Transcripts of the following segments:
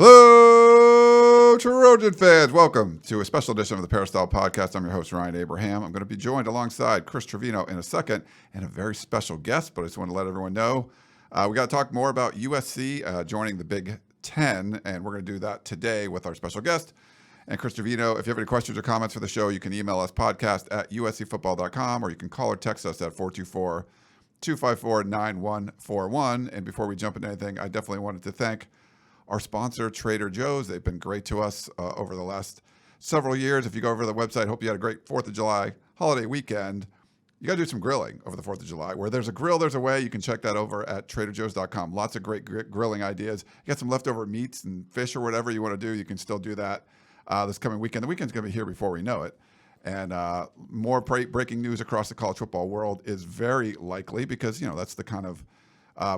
Hello, Trojan fans. Welcome to a special edition of the Peristyle Podcast. I'm your host, Ryan Abraham. I'm going to be joined alongside Chris Trevino in a second and a very special guest, but I just want to let everyone know we got to talk more about USC joining the Big Ten, and we're going to do that today with our special guest. And Chris Trevino, if you have any questions or comments for the show, you can email us podcast@uscfootball.com, or you can call or text us at 424-254-9141. And before we jump into anything, I definitely wanted to thank our sponsor, Trader Joe's. They've been great to us over the last several years. If you go over to the website, hope you had a great 4th of July holiday weekend. You got to do some grilling over the 4th of July. Where there's a grill, there's a way. You can check that over at traderjoes.com. Lots of great grilling ideas. You got some leftover meats and fish or whatever you want to do, you can still do that this coming weekend. The weekend's going to be here before we know it. And more breaking news across the college football world is very likely because, that's the kind of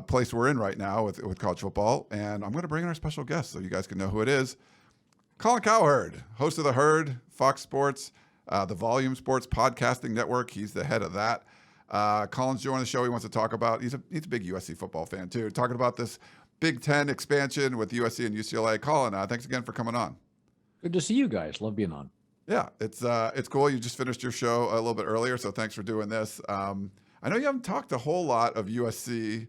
place we're in right now with college football. And I'm going to bring in our special guest so you guys can know who it is. Colin Cowherd, host of The Herd, Fox Sports, the Volume Sports Podcasting Network. He's the head of that. Colin's joining the show. He wants to talk about, he's a big USC football fan too, talking about this Big Ten expansion with USC and UCLA. Colin, thanks again for coming on. Good to see you guys. Love being on. Yeah, it's cool. You just finished your show a little bit earlier, so thanks for doing this. I know you haven't talked a whole lot of USC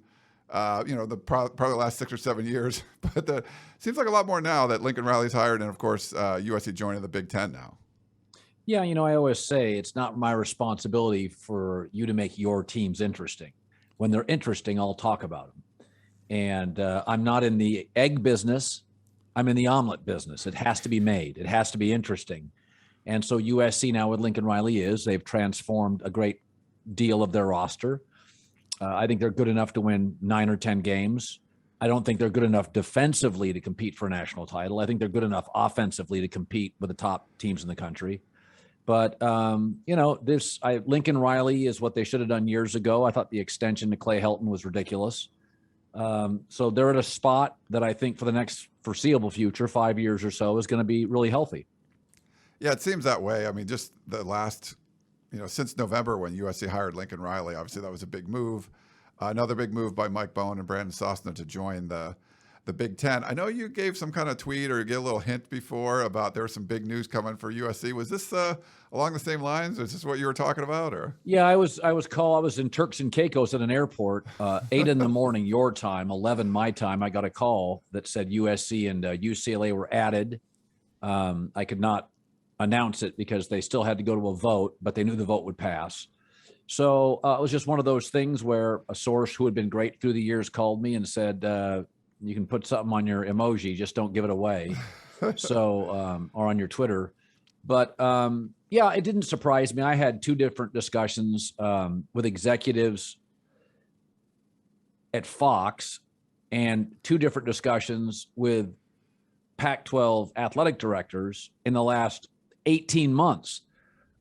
probably the last 6 or 7 years, but it seems like a lot more now that Lincoln Riley's hired and, of course, USC joining the Big Ten now. Yeah, I always say it's not my responsibility for you to make your teams interesting. When they're interesting, I'll talk about them. And I'm not in the egg business. I'm in the omelet business. It has to be made. It has to be interesting. And so USC now with Lincoln Riley they've transformed a great deal of their roster. I think they're good enough to win 9 or 10 games. I don't think they're good enough defensively to compete for a national title. I think they're good enough offensively to compete with the top teams in the country. But, Lincoln Riley is what they should have done years ago. I thought the extension to Clay Helton was ridiculous. So they're at a spot that I think for the next foreseeable future, 5 years or so, is going to be really healthy. Yeah, it seems that way. I mean, just the last since November when USC hired Lincoln Riley, obviously that was a big move. Another big move by Mike Bohn and Brandon Sosna to join the Big Ten. I know you gave some kind of tweet or you gave a little hint before about there was some big news coming for USC. Was this along the same lines? Is this what you were talking about? Or yeah, I was in Turks and Caicos at an airport, 8 in the morning your time, 11 my time. I got a call that said USC and UCLA were added. I could not announce it because they still had to go to a vote, but they knew the vote would pass. So it was just one of those things where a source who had been great through the years called me and said, you can put something on your emoji, just don't give it away. So, or on your Twitter. But it didn't surprise me. I had 2 different discussions with executives at Fox and 2 different discussions with Pac-12 athletic directors in the last 18 months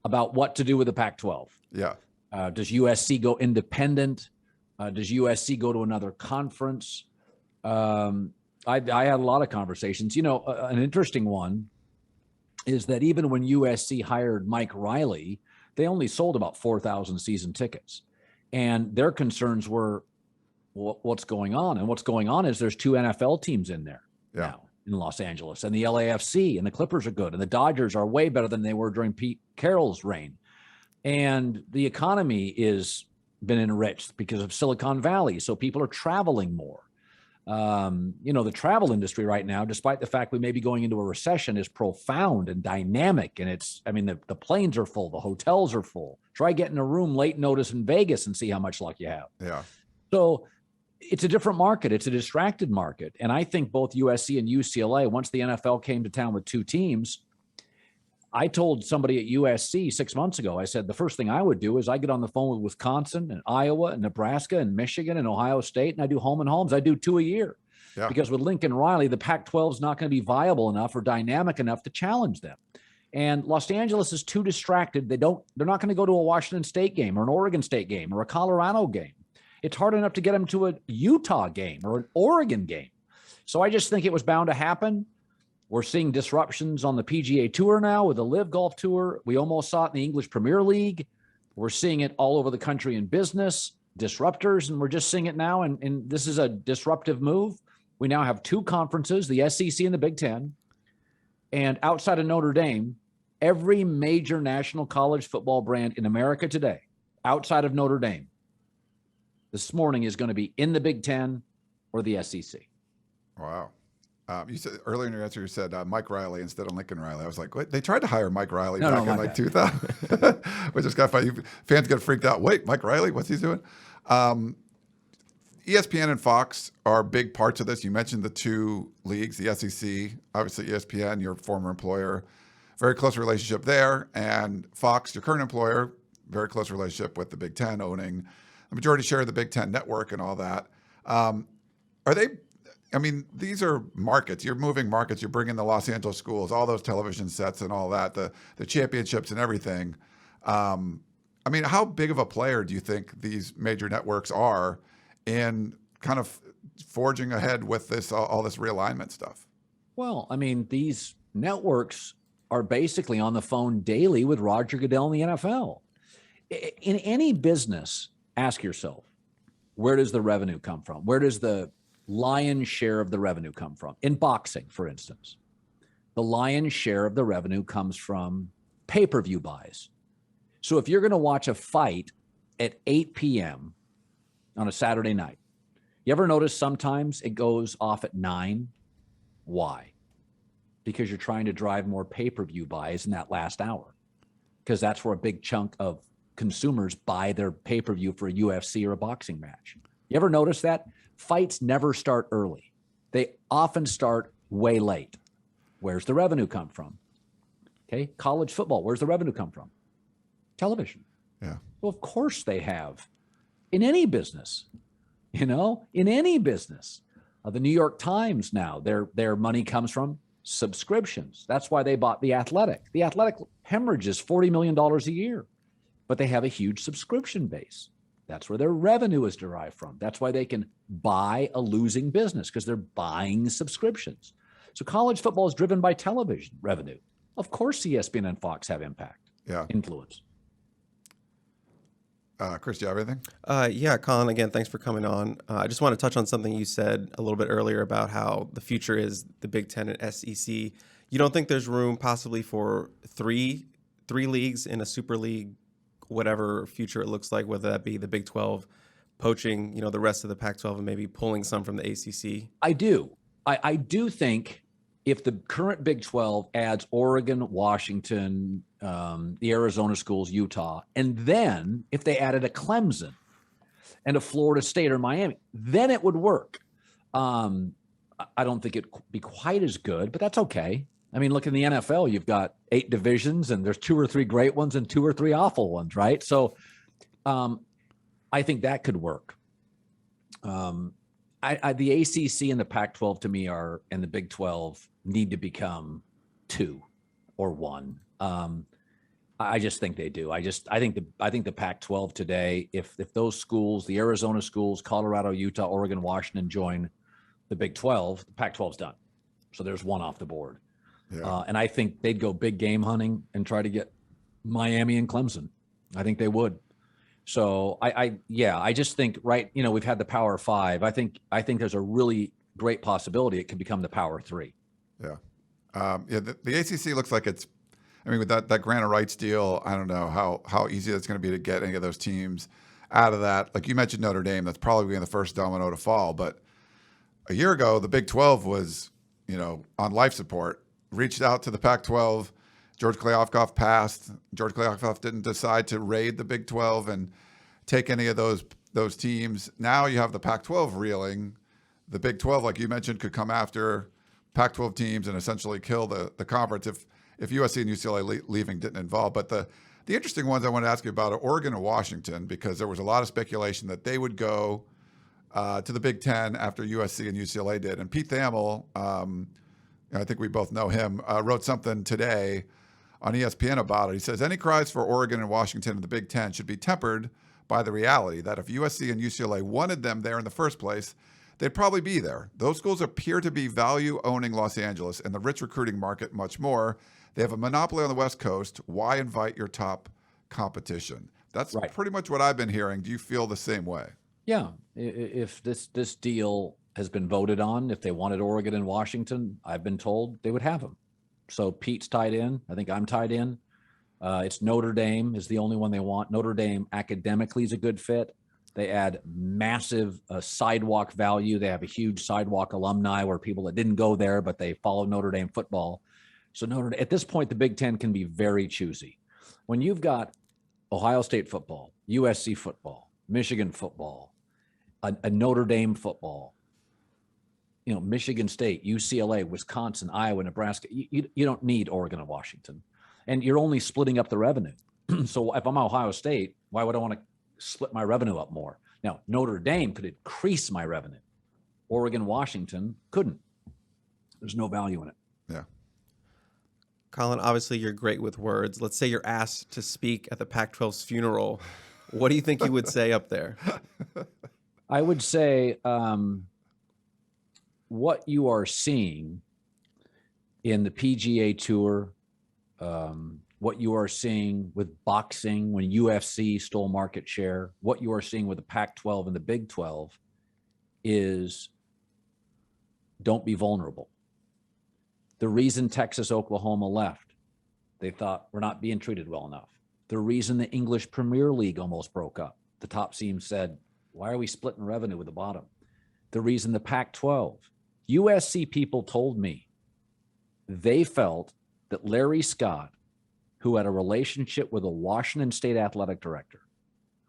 about what to do with the Pac-12. Yeah. Does USC go independent? Does USC go to another conference? I had a lot of conversations. An interesting one is that even when USC hired Mike Riley, they only sold about 4,000 season tickets. And their concerns were what's going on. And what's going on is there's 2 NFL teams in there now in Los Angeles, and the LAFC, and the Clippers are good, and the Dodgers are way better than they were during Pete Carroll's reign. And the economy is been enriched because of Silicon Valley. So people are traveling more. The travel industry right now, despite the fact we may be going into a recession, is profound and dynamic. And the planes are full, the hotels are full. Try getting a room late notice in Vegas and see how much luck you have. Yeah. So It's a different market. It's a distracted market. And I think both USC and UCLA, once the NFL came to town with two teams, I told somebody at USC 6 months ago, I said, the first thing I would do is I get on the phone with Wisconsin and Iowa and Nebraska and Michigan and Ohio State, and I do home and homes. I do 2 a year. Yeah. Because with Lincoln Riley, the Pac-12 is not going to be viable enough or dynamic enough to challenge them. And Los Angeles is too distracted. They're not going to go to a Washington State game or an Oregon State game or a Colorado game. It's hard enough to get them to a Utah game or an Oregon game. So I just think it was bound to happen. We're seeing disruptions on the PGA Tour now with the Live Golf Tour. We almost saw it in the English Premier League. We're seeing it all over the country in business, disruptors, and we're just seeing it now. And this is a disruptive move. We now have two conferences, the SEC and the Big Ten. And outside of Notre Dame, every major national college football brand in America today, outside of Notre Dame, this morning is going to be in the Big Ten or the SEC. Wow. You said earlier in your answer, you said Mike Riley instead of Lincoln Riley. I was like, what? They tried to hire Mike Riley back in like 2000, which is kind of funny. Fans get freaked out. Wait, Mike Riley? What's he doing? ESPN and Fox are big parts of this. You mentioned the two leagues, the SEC, obviously ESPN, your former employer, very close relationship there. And Fox, your current employer, very close relationship with the Big Ten, owning the majority share of the Big Ten network and all that. Are they, I mean, these are markets. You're moving markets. You're bringing the Los Angeles schools, all those television sets and all that, the championships and everything. I mean, how big of a player do you think these major networks are in kind of forging ahead with this, all this realignment stuff? Well, I mean, these networks are basically on the phone daily with Roger Goodell in the NFL. In any business, ask yourself, where does the revenue come from? Where does the lion's share of the revenue come from? In boxing, for instance, the lion's share of the revenue comes from pay-per-view buys. So if you're going to watch a fight at 8 p.m. on a Saturday night, you ever notice sometimes it goes off at 9? Why? Because you're trying to drive more pay-per-view buys in that last hour, because that's where a big chunk of consumers buy their pay-per-view for a UFC or a boxing match. You ever notice that? Fights never start early. They often start way late. Where's the revenue come from? Okay, college football, where's the revenue come from? Television. Yeah. Well, of course they have. In any business, in any business. The New York Times now, their money comes from subscriptions. That's why they bought The Athletic. The Athletic hemorrhages $40 million a year, but they have a huge subscription base. That's where their revenue is derived from. That's why they can buy a losing business, because they're buying subscriptions. So college football is driven by television revenue. Of course, ESPN and Fox have impact, influence. Chris, do you have anything? Yeah, Colin, again, thanks for coming on. I just want to touch on something you said a little bit earlier about how the future is the Big Ten and SEC. You don't think there's room possibly for three leagues in a super league, whatever future it looks like, whether that be the Big 12 poaching, the rest of the Pac-12 and maybe pulling some from the ACC? I do. I do think if the current Big 12 adds Oregon, Washington, the Arizona schools, Utah, and then if they added a Clemson and a Florida State or Miami, then it would work. I don't think it'd be quite as good, but that's okay. I mean, look in the NFL, you've got 8 divisions and there's 2 or 3 great ones and 2 or 3 awful ones, right? So I think that could work. The ACC and the Pac-12 to me and the Big 12 need to become 2 or 1. I just think they do. I think the Pac-12 today, if those schools, the Arizona schools, Colorado, Utah, Oregon, Washington join the Big 12, the Pac-12's done. So there's 1 off the board. Yeah. And I think they'd go big game hunting and try to get Miami and Clemson. I think they would. So I just think we've had the Power 5. I think there's a really great possibility it could become the Power 3. Yeah. The ACC looks like it's, with that grant of rights deal, I don't know how easy that's going to be to get any of those teams out of that. Like you mentioned Notre Dame, that's probably being the first domino to fall. But a year ago, the Big 12 was, on life support, reached out to the Pac-12. George Kliavkoff passed. George Kliavkoff didn't decide to raid the Big 12 and take any of those those teams. Now you have the Pac-12 reeling. The Big 12, like you mentioned, could come after Pac-12 teams and essentially kill the conference if USC and UCLA leaving didn't involve. But the interesting ones I want to ask you about are Oregon and Washington, because there was a lot of speculation that they would go to the Big Ten after USC and UCLA did. And Pete Thamel, I think we both know him, wrote something today on ESPN about it. He says, any cries for Oregon and Washington in the Big Ten should be tempered by the reality that if USC and UCLA wanted them there in the first place, they'd probably be there. Those schools appear to be value-owning Los Angeles and the rich recruiting market much more. They have a monopoly on the West Coast. Why invite your top competition? That's right. Pretty much what I've been hearing. Do you feel the same way? Yeah. If this deal has been voted on, if they wanted Oregon and Washington, I've been told they would have them. So Pete's tied in. I think I'm tied in. It's Notre Dame is the only one they want. Notre Dame academically is a good fit. They add massive sidewalk value. They have a huge sidewalk alumni where people that didn't go there, but they follow Notre Dame football. So at this point, the Big Ten can be very choosy. When you've got Ohio State football, USC football, Michigan football, a Notre Dame football, Michigan State, UCLA, Wisconsin, Iowa, Nebraska, you don't need Oregon and Washington. And you're only splitting up the revenue. So if I'm Ohio State, why would I want to split my revenue up more? Now, Notre Dame could increase my revenue. Oregon, Washington couldn't. There's no value in it. Yeah. Colin, obviously you're great with words. Let's say you're asked to speak at the Pac-12's funeral. What do you think you would say up there? I would say what you are seeing in the PGA Tour, what you are seeing with boxing when UFC stole market share, what you are seeing with the Pac-12 and the Big 12 is don't be vulnerable. The reason Texas, Oklahoma left, they thought we're not being treated well enough. The reason the English Premier League almost broke up, the top team said, why are we splitting revenue with the bottom? The reason the Pac-12, USC people told me they felt that Larry Scott, who had a relationship with a Washington State athletic director,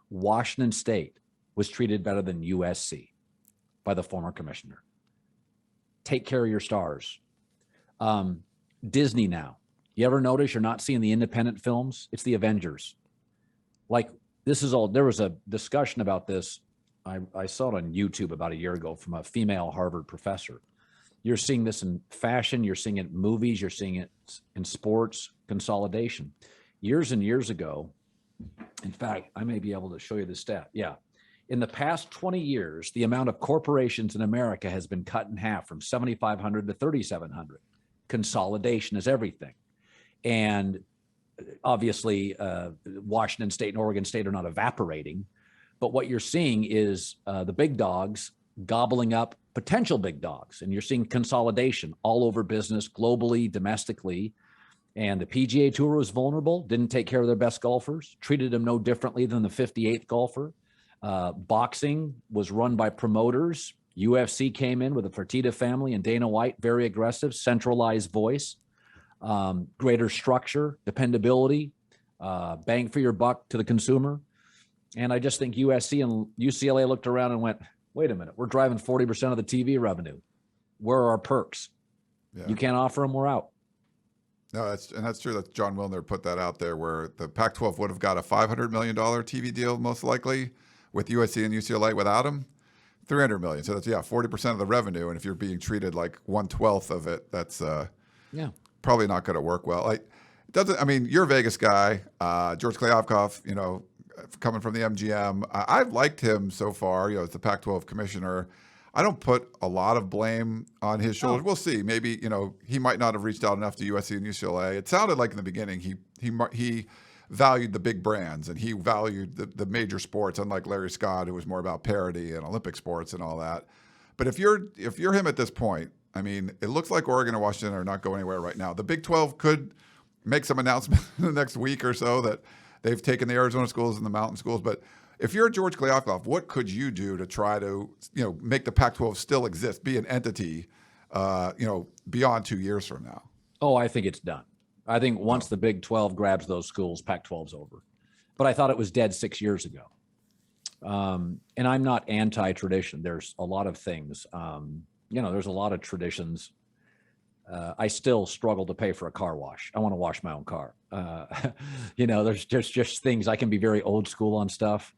Washington State was treated better than USC by the former commissioner. Take care of your stars. Disney now. You ever notice you're not seeing the independent films? It's the Avengers. Like, this is all, there was a discussion about this. I saw it on YouTube about a year ago from a female Harvard professor. You're seeing this in fashion. You're seeing it in movies. You're seeing it in sports consolidation. Years and years ago, in fact, I may be able to show you the stat. Yeah. In the past 20 years, the amount of corporations in America has been cut in half from 7,500 to 3,700. Consolidation is everything. And obviously, Washington State and Oregon State are not evaporating. But what you're seeing is the big dogs gobbling up potential big dogs. And you're seeing consolidation all over business, globally, domestically. And the PGA Tour was vulnerable, didn't take care of their best golfers, treated them no differently than the 58th golfer. Boxing was run by promoters. UFC came in with the Fertitta family and Dana White, very aggressive, centralized voice, greater structure, dependability, bang for your buck to the consumer. And I just think USC and UCLA looked around and went, wait a minute, we're driving 40% of the TV revenue. Where are our perks? Yeah. You can't offer them, we're out. No, that's true. That John Wilner put that out there, where the Pac-12 would have got a $500 million TV deal most likely with USC and UCLA without them. $300 million. So that's 40% of the revenue. And if you're being treated like 1/12 of it, that's probably not going to work well. Like, it doesn't. I mean, you're a Vegas guy, George Kliavkoff. Coming from the MGM, I've liked him so far. As the Pac-12 commissioner, I don't put a lot of blame on his shoulders. We'll see. Maybe he might not have reached out enough to USC and UCLA. It sounded like in the beginning he valued the big brands and he valued the major sports, unlike Larry Scott, who was more about parity and Olympic sports and all that. But if you're him at this point, I mean, it looks like Oregon and Washington are not going anywhere right now. The Big 12 could make some announcement in the next week or so that they've taken the Arizona schools and the mountain schools. But if you're George Kliavkoff, what could you do to try to make the Pac-12 still exist, be an entity, beyond 2 years from now? Oh, I think it's done. I think once the Big 12 grabs those schools, Pac-12's over. But I thought it was dead 6 years ago. And I'm not anti-tradition. There's a lot of things. There's a lot of traditions. I still struggle to pay for a car wash. I want to wash my own car. There's just things. I can be very old school on stuff.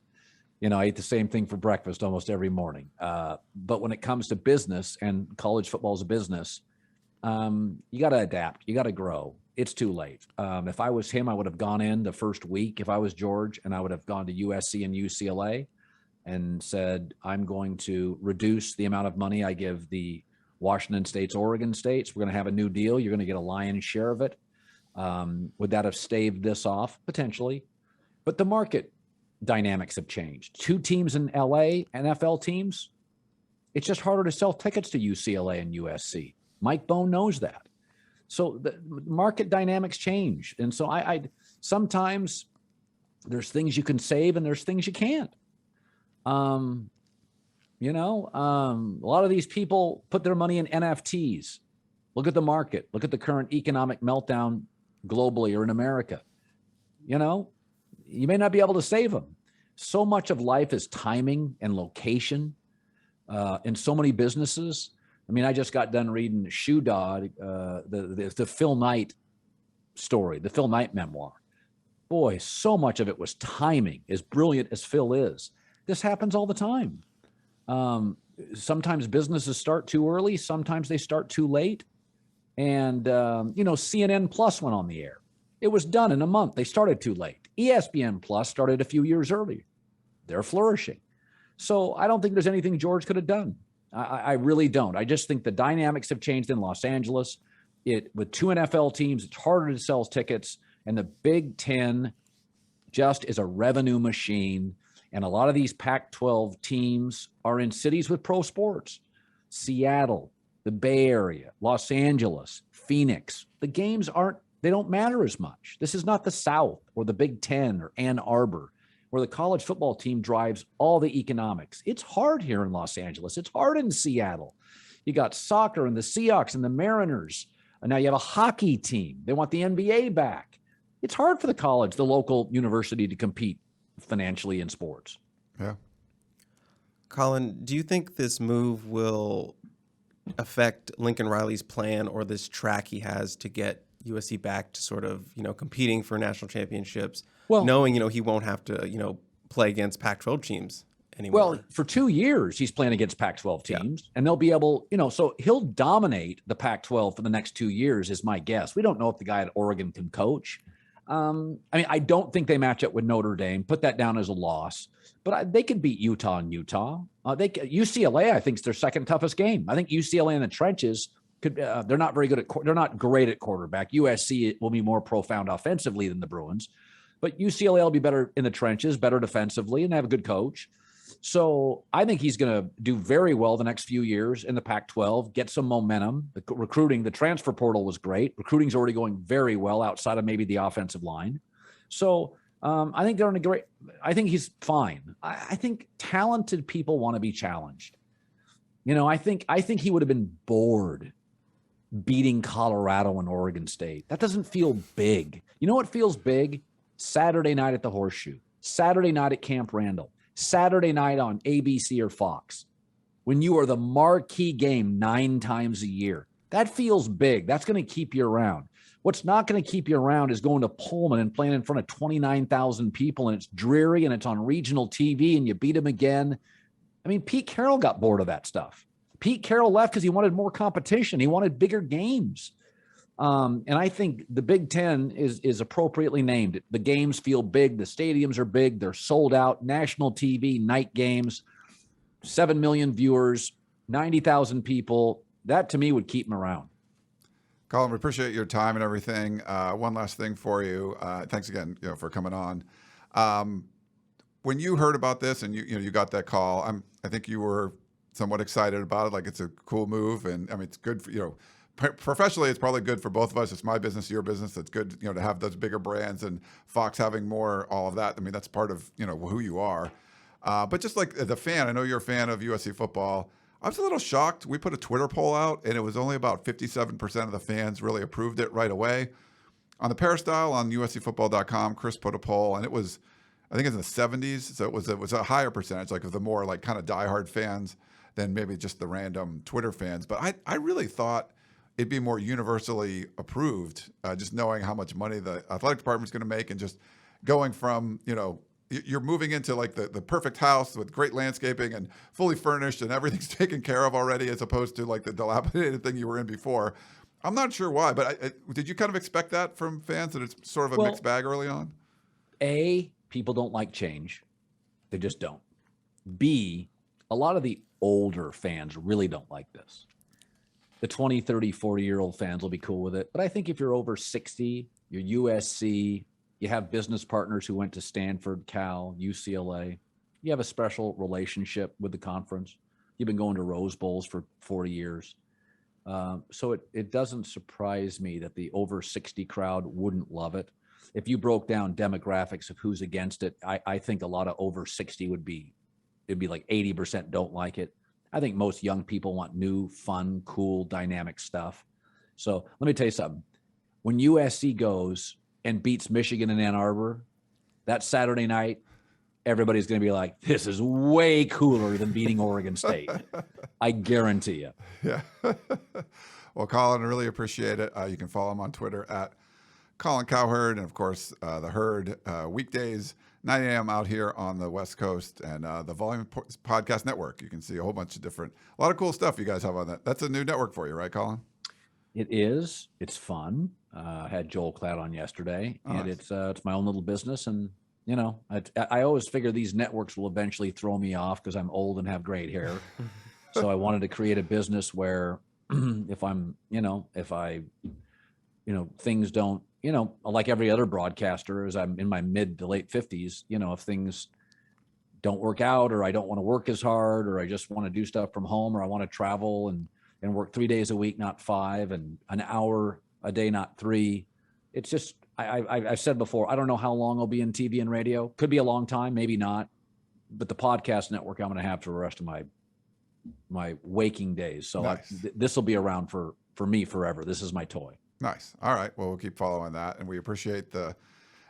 I eat the same thing for breakfast almost every morning. But when it comes to business, and college football is a business, you got to adapt. You got to grow. It's too late. If I was him, I would have gone in the first week. If I was George, and I would have gone to USC and UCLA and said, I'm going to reduce the amount of money I give the Washington States, Oregon States. We're going to have a new deal. You're going to get a lion's share of it. Would that have staved this off? Potentially. But the market dynamics have changed. 2 teams in LA, NFL teams, it's just harder to sell tickets to UCLA and USC. Mike Bone knows that. So the market dynamics change. And so I sometimes there's things you can save and there's things you can't. A lot of these people put their money in NFTs. Look at the market. Look at the current economic meltdown globally or in America. You may not be able to save them. So much of life is timing and location in so many businesses. I mean, I just got done reading Shoe Dog, the Phil Knight story, the Phil Knight memoir. Boy, so much of it was timing, as brilliant as Phil is. This happens all the time. Sometimes businesses start too early. Sometimes they start too late. And, CNN Plus went on the air. It was done in a month. They started too late. ESPN Plus started a few years earlier. They're flourishing. So I don't think there's anything George could have done. I really don't. I just think the dynamics have changed in Los Angeles. With 2 NFL teams, it's harder to sell tickets. And the Big Ten just is a revenue machine. And a lot of these Pac-12 teams are in cities with pro sports. Seattle, the Bay Area, Los Angeles, Phoenix. The games they don't matter as much. This is not the South or the Big Ten or Ann Arbor, where the college football team drives all the economics. It's hard here in Los Angeles. It's hard in Seattle. You got soccer and the Seahawks and the Mariners. And now you have a hockey team. They want the NBA back. It's hard for the local university to compete financially in sports. Yeah. Colin, do you think this move will affect Lincoln Riley's plan or this track he has to get USC back to sort of, competing for national championships, knowing, he won't have to, play against Pac-12 teams anymore? Well, for 2 years, he's playing against Pac-12 teams, and they'll be able, so he'll dominate the Pac-12 for the next 2 years is my guess. We don't know if the guy at Oregon can coach. I don't think they match up with Notre Dame. Put that down as a loss. But they could beat Utah and Utah. UCLA, I think, is their second toughest game. I think UCLA in the trenches they're not very good they're not great at quarterback. USC will be more profound offensively than the Bruins, but UCLA will be better in the trenches, better defensively, and have a good coach. So I think he's going to do very well the next few years in the Pac-12, get some momentum. The recruiting, the transfer portal was great. Recruiting's already going very well outside of maybe the offensive line. So I think I think he's fine. I think talented people want to be challenged. I think he would have been bored beating Colorado and Oregon State. That doesn't feel big. You know what feels big? Saturday night at the Horseshoe, Saturday night at Camp Randall, Saturday night on ABC or Fox, when you are the marquee game 9 times a year. That feels big. That's going to keep you around. What's not going to keep you around is going to Pullman and playing in front of 29,000 people, and it's dreary and it's on regional TV and you beat them again. Pete Carroll got bored of that stuff. Pete Carroll left because he wanted more competition. He wanted bigger games. And I think the Big Ten is appropriately named. The games feel big. The stadiums are big. They're sold out. National TV, night games, 7 million viewers, 90,000 people. That, to me, would keep them around. Colin, we appreciate your time and everything. One last thing for you. Thanks again, for coming on. When you heard about this and you got that call, I think you were somewhat excited about it. Like, it's a cool move, and it's good for professionally. It's probably good for both of us. It's my business, your business. It's good to have those bigger brands and Fox having more, all of that. That's part of who you are. But just like the fan, I know you're a fan of USC football. I was a little shocked. We put a Twitter poll out, and it was only about 57% of the fans really approved it right away. On the Peristyle on USCfootball.com, Chris put a poll, and it was I think it's in the 70s. So it was a higher percentage, like of the more like kind of diehard fans than maybe just the random Twitter fans. But I really thought it'd be more universally approved, just knowing how much money the athletic department's going to make, and just going from, you're moving into like the perfect house with great landscaping and fully furnished and everything's taken care of already, as opposed to like the dilapidated thing you were in before. I'm not sure why, but did you kind of expect that from fans, that it's sort of a mixed bag early on? A, people don't like change. They just don't. B, a lot of the older fans really don't like this. The 20, 30, 40-year-old fans will be cool with it. But I think if you're over 60, you're USC, you have business partners who went to Stanford, Cal, UCLA, you have a special relationship with the conference. You've been going to Rose Bowls for 40 years. So it doesn't surprise me that the over 60 crowd wouldn't love it. If you broke down demographics of who's against it, I think a lot of over 60 it'd be like 80% don't like it. I think most young people want new, fun, cool, dynamic stuff. So let me tell you something. When USC goes and beats Michigan in Ann Arbor, that Saturday night, everybody's going to be like, this is way cooler than beating Oregon State. I guarantee you. Yeah. Well, Colin, I really appreciate it. You can follow him on Twitter at Colin Cowherd, and of course, the Herd, weekdays, 9 a.m. out here on the West Coast, and the Volume Podcast Network. You can see a whole bunch of a lot of cool stuff you guys have on that. That's a new network for you, right, Colin? It is. It's fun. I had Joel Klatt on yesterday, and nice. It's my own little business. And, I always figure these networks will eventually throw me off because I'm old and have great hair. So I wanted to create a business where if things don't, like every other broadcaster, as I'm in my mid to late 50s, if things don't work out, or I don't want to work as hard, or I just want to do stuff from home, or I want to travel and work 3 days a week, not 5, and an hour a day, not 3. It's just, I've said before, I don't know how long I'll be in TV and radio. Could be a long time, maybe not. But the podcast network I'm going to have for the rest of my waking days. So nice. This will be around for me forever. This is my toy. Nice. All right. Well, we'll keep following that, and we appreciate the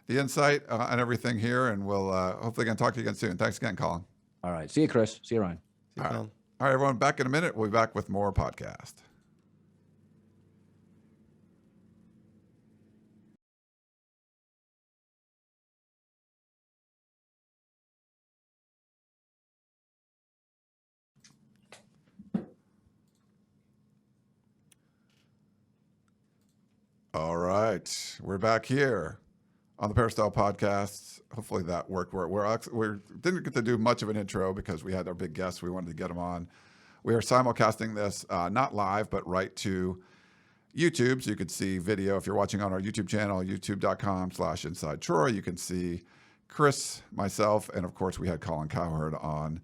insight and everything here, and we'll hopefully again talk to you again soon. Thanks again, Colin. All right. See you, Chris. See you, Ryan. See you, Colin. All right, everyone. Back in a minute. We'll be back with more podcast. All right, we're back here on the Peristyle Podcast. Hopefully that worked. We didn't get to do much of an intro because we had our big guests. We wanted to get them on. We are simulcasting this, not live, but right to YouTube. So you could see video if you're watching on our YouTube channel, youtube.com/Inside Troy. You can see Chris, myself, and of course we had Colin Cowherd on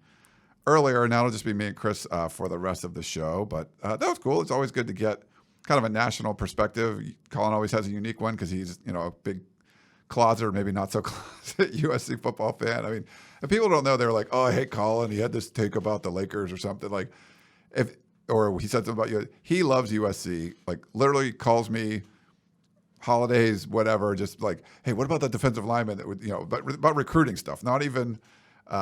earlier. Now it'll just be me and Chris for the rest of the show. But that was cool. It's always good to get kind of a national perspective. Colin always has a unique one because he's, a big closet, or maybe not so closet USC football fan. I mean, if people don't know, they're like, oh, I hate Colin. He had this take about the Lakers or something. Like, or he said something about you. He loves USC. Like, literally calls me holidays, whatever, just like, hey, what about that defensive lineman that would, but about recruiting stuff, not even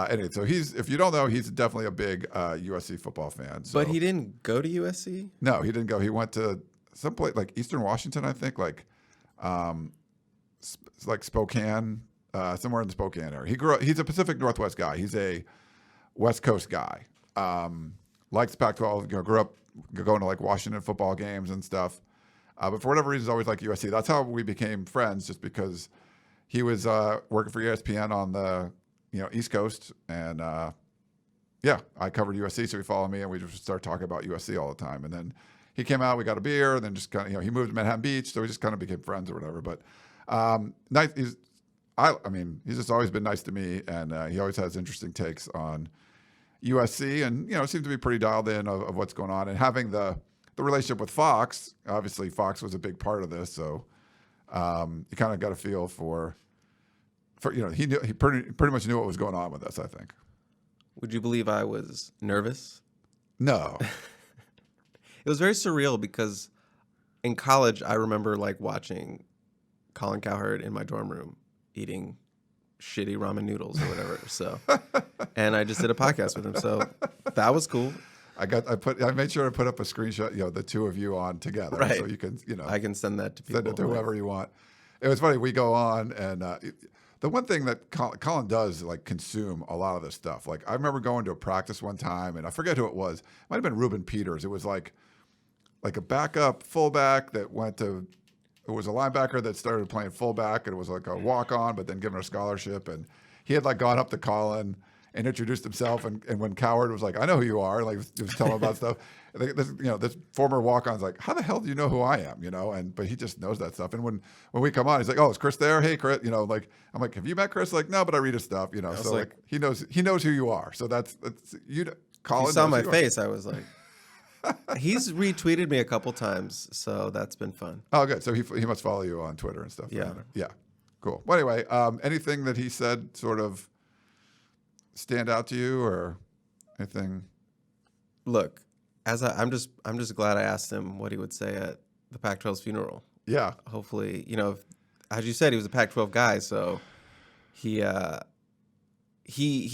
anything. So if you don't know, he's definitely a big USC football fan. So. But he didn't go to USC? No, he didn't go. He went to some place like Eastern Washington, I think, like Spokane, somewhere in the Spokane area. He's a Pacific Northwest guy. He's a West Coast guy. Likes Pac-12. Grew up going to like Washington football games and stuff. But for whatever reason, he's always liked USC. That's how we became friends, just because he was working for ESPN on the East Coast, and I covered USC, so he followed me, and we just started talking about USC all the time. And then he came out, we got a beer, and then just kind of, he moved to Manhattan Beach, so we just kind of became friends or whatever. But nice. He's just always been nice to me, and he always has interesting takes on USC, and seems to be pretty dialed in of what's going on, and having the relationship with Fox. Obviously, Fox was a big part of this, so you kind of got a feel for he pretty much knew what was going on with us, I think. Would you believe I was nervous? No. It was very surreal because in college, I remember like watching Colin Cowherd in my dorm room eating shitty ramen noodles or whatever. So, and I just did a podcast with him. So that was cool. I made sure to put up a screenshot, the two of you on together, Right. so you can, I can send that to people. send it to whoever you want. It was funny. We go on, and the one thing that Colin does, like, consume a lot of this stuff. Like, I remember going to a practice one time, and I forget who it was. It might have been Ruben Peters. It was like a backup fullback that it was a linebacker that started playing fullback, and it was like a walk-on, but then given a scholarship, and he had like gone up to Colin and introduced himself, and when Cowherd was like, "I know who you are," like he was telling him about stuff. This former walk-on's like, "How the hell do you know who I am?" But he just knows that stuff. And when we come on, he's like, "Oh, is Chris there? Hey, Chris," like I'm like, "Have you met Chris?" Like, "No, but I read his stuff," So like he knows who you are. So that's Colin. You saw my face. I was like, he's retweeted me a couple times, so that's been fun. Oh, good. So he must follow you on Twitter and stuff. Yeah. Yeah. Cool. Well, anyway, anything that he said sort of stand out to you or anything? Look, I'm just glad I asked him what he would say at the Pac-12's funeral. Yeah. Hopefully, as you said, he was a Pac-12 guy, so he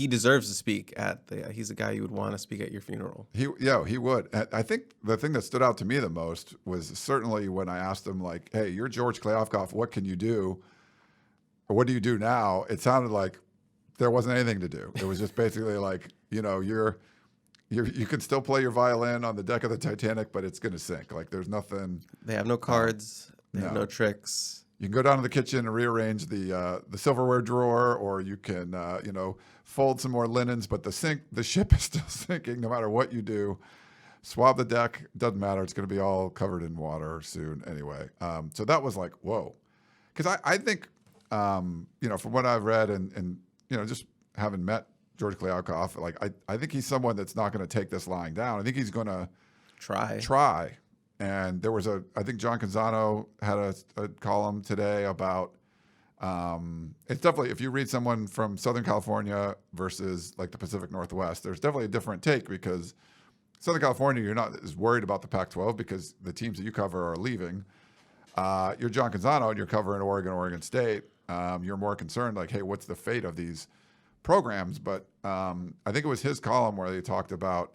deserves to speak at he's a guy you would want to speak at your funeral. He would. I think the thing that stood out to me the most was certainly when I asked him, like, "Hey, you're George Kliavkoff. What can you do? Or what do you do now?" It sounded like there wasn't anything to do. It was just basically like, you can still play your violin on the deck of the Titanic, but it's going to sink. Like, there's nothing. They have no cards. They have no tricks. You can go down to the kitchen and rearrange the silverware drawer, or you can fold some more linens. But the ship is still sinking no matter what you do. Swab the deck, doesn't matter. It's going to be all covered in water soon anyway. So that was like, whoa, because I think from what I've read and just having met George Kliavkoff, like I think he's someone that's not going to take this lying down. I think he's going to try. And there was I think John Canzano had a column today about, it's definitely, if you read someone from Southern California versus like the Pacific Northwest, there's definitely a different take, because Southern California, you're not as worried about the Pac-12 because the teams that you cover are leaving. You're John Canzano and you're covering Oregon State. You're more concerned, like, hey, what's the fate of these programs? But I think it was his column where they talked about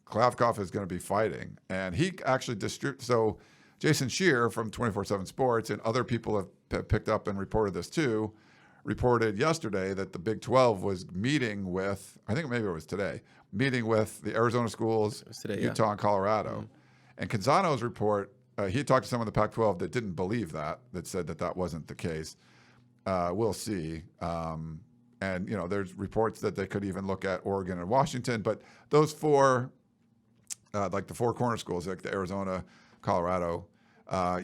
Kliavkoff is going to be fighting. And he actually so Jason Scheer from 24/7 Sports and other people have picked up and reported this too, reported yesterday that the Big 12 was meeting with, I think maybe it was today, meeting with the Arizona schools, today, Utah, and Colorado. Mm-hmm. And Canzano's report, he talked to someone in the Pac-12 that didn't believe that said that wasn't the case. We'll see. And, there's reports that they could even look at Oregon and Washington. But those four, like the four corner schools, like the Arizona, Colorado,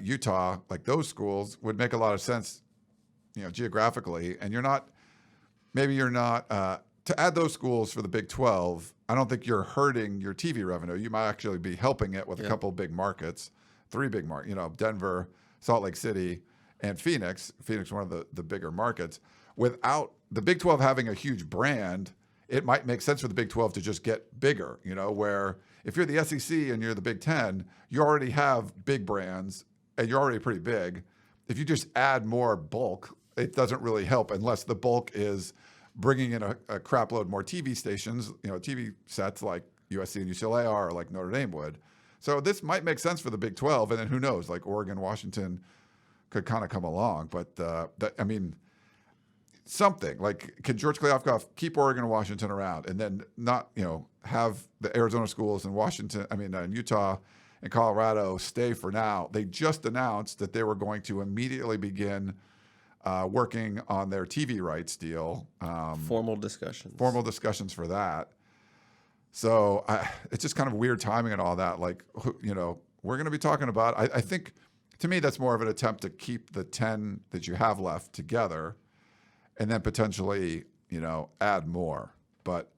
Utah, like those schools would make a lot of sense, geographically. And you're not to add those schools for the Big 12, I don't think you're hurting your TV revenue. You might actually be helping it with a couple of big markets, 3 big markets, Denver, Salt Lake City, and Phoenix. Phoenix, one of the bigger markets. Without the Big 12 having a huge brand, it might make sense for the Big 12 to just get bigger, where if you're the SEC and you're the Big 10, you already have big brands and you're already pretty big. If you just add more bulk, it doesn't really help unless the bulk is bringing in a crap load more TV stations, TV sets like USC and UCLA are, or like Notre Dame would. So this might make sense for the Big 12, and then who knows, like Oregon, Washington could kind of come along. But something like, can George Kliavkoff keep Oregon and Washington around and then not, have the Arizona schools and and Utah and Colorado stay for now? They just announced that they were going to immediately begin working on their TV rights deal. Formal discussions for that. So it's just kind of weird timing and all that. Like, we're going to be talking about, I think, to me, that's more of an attempt to keep the 10 that you have left together and then potentially, add more. But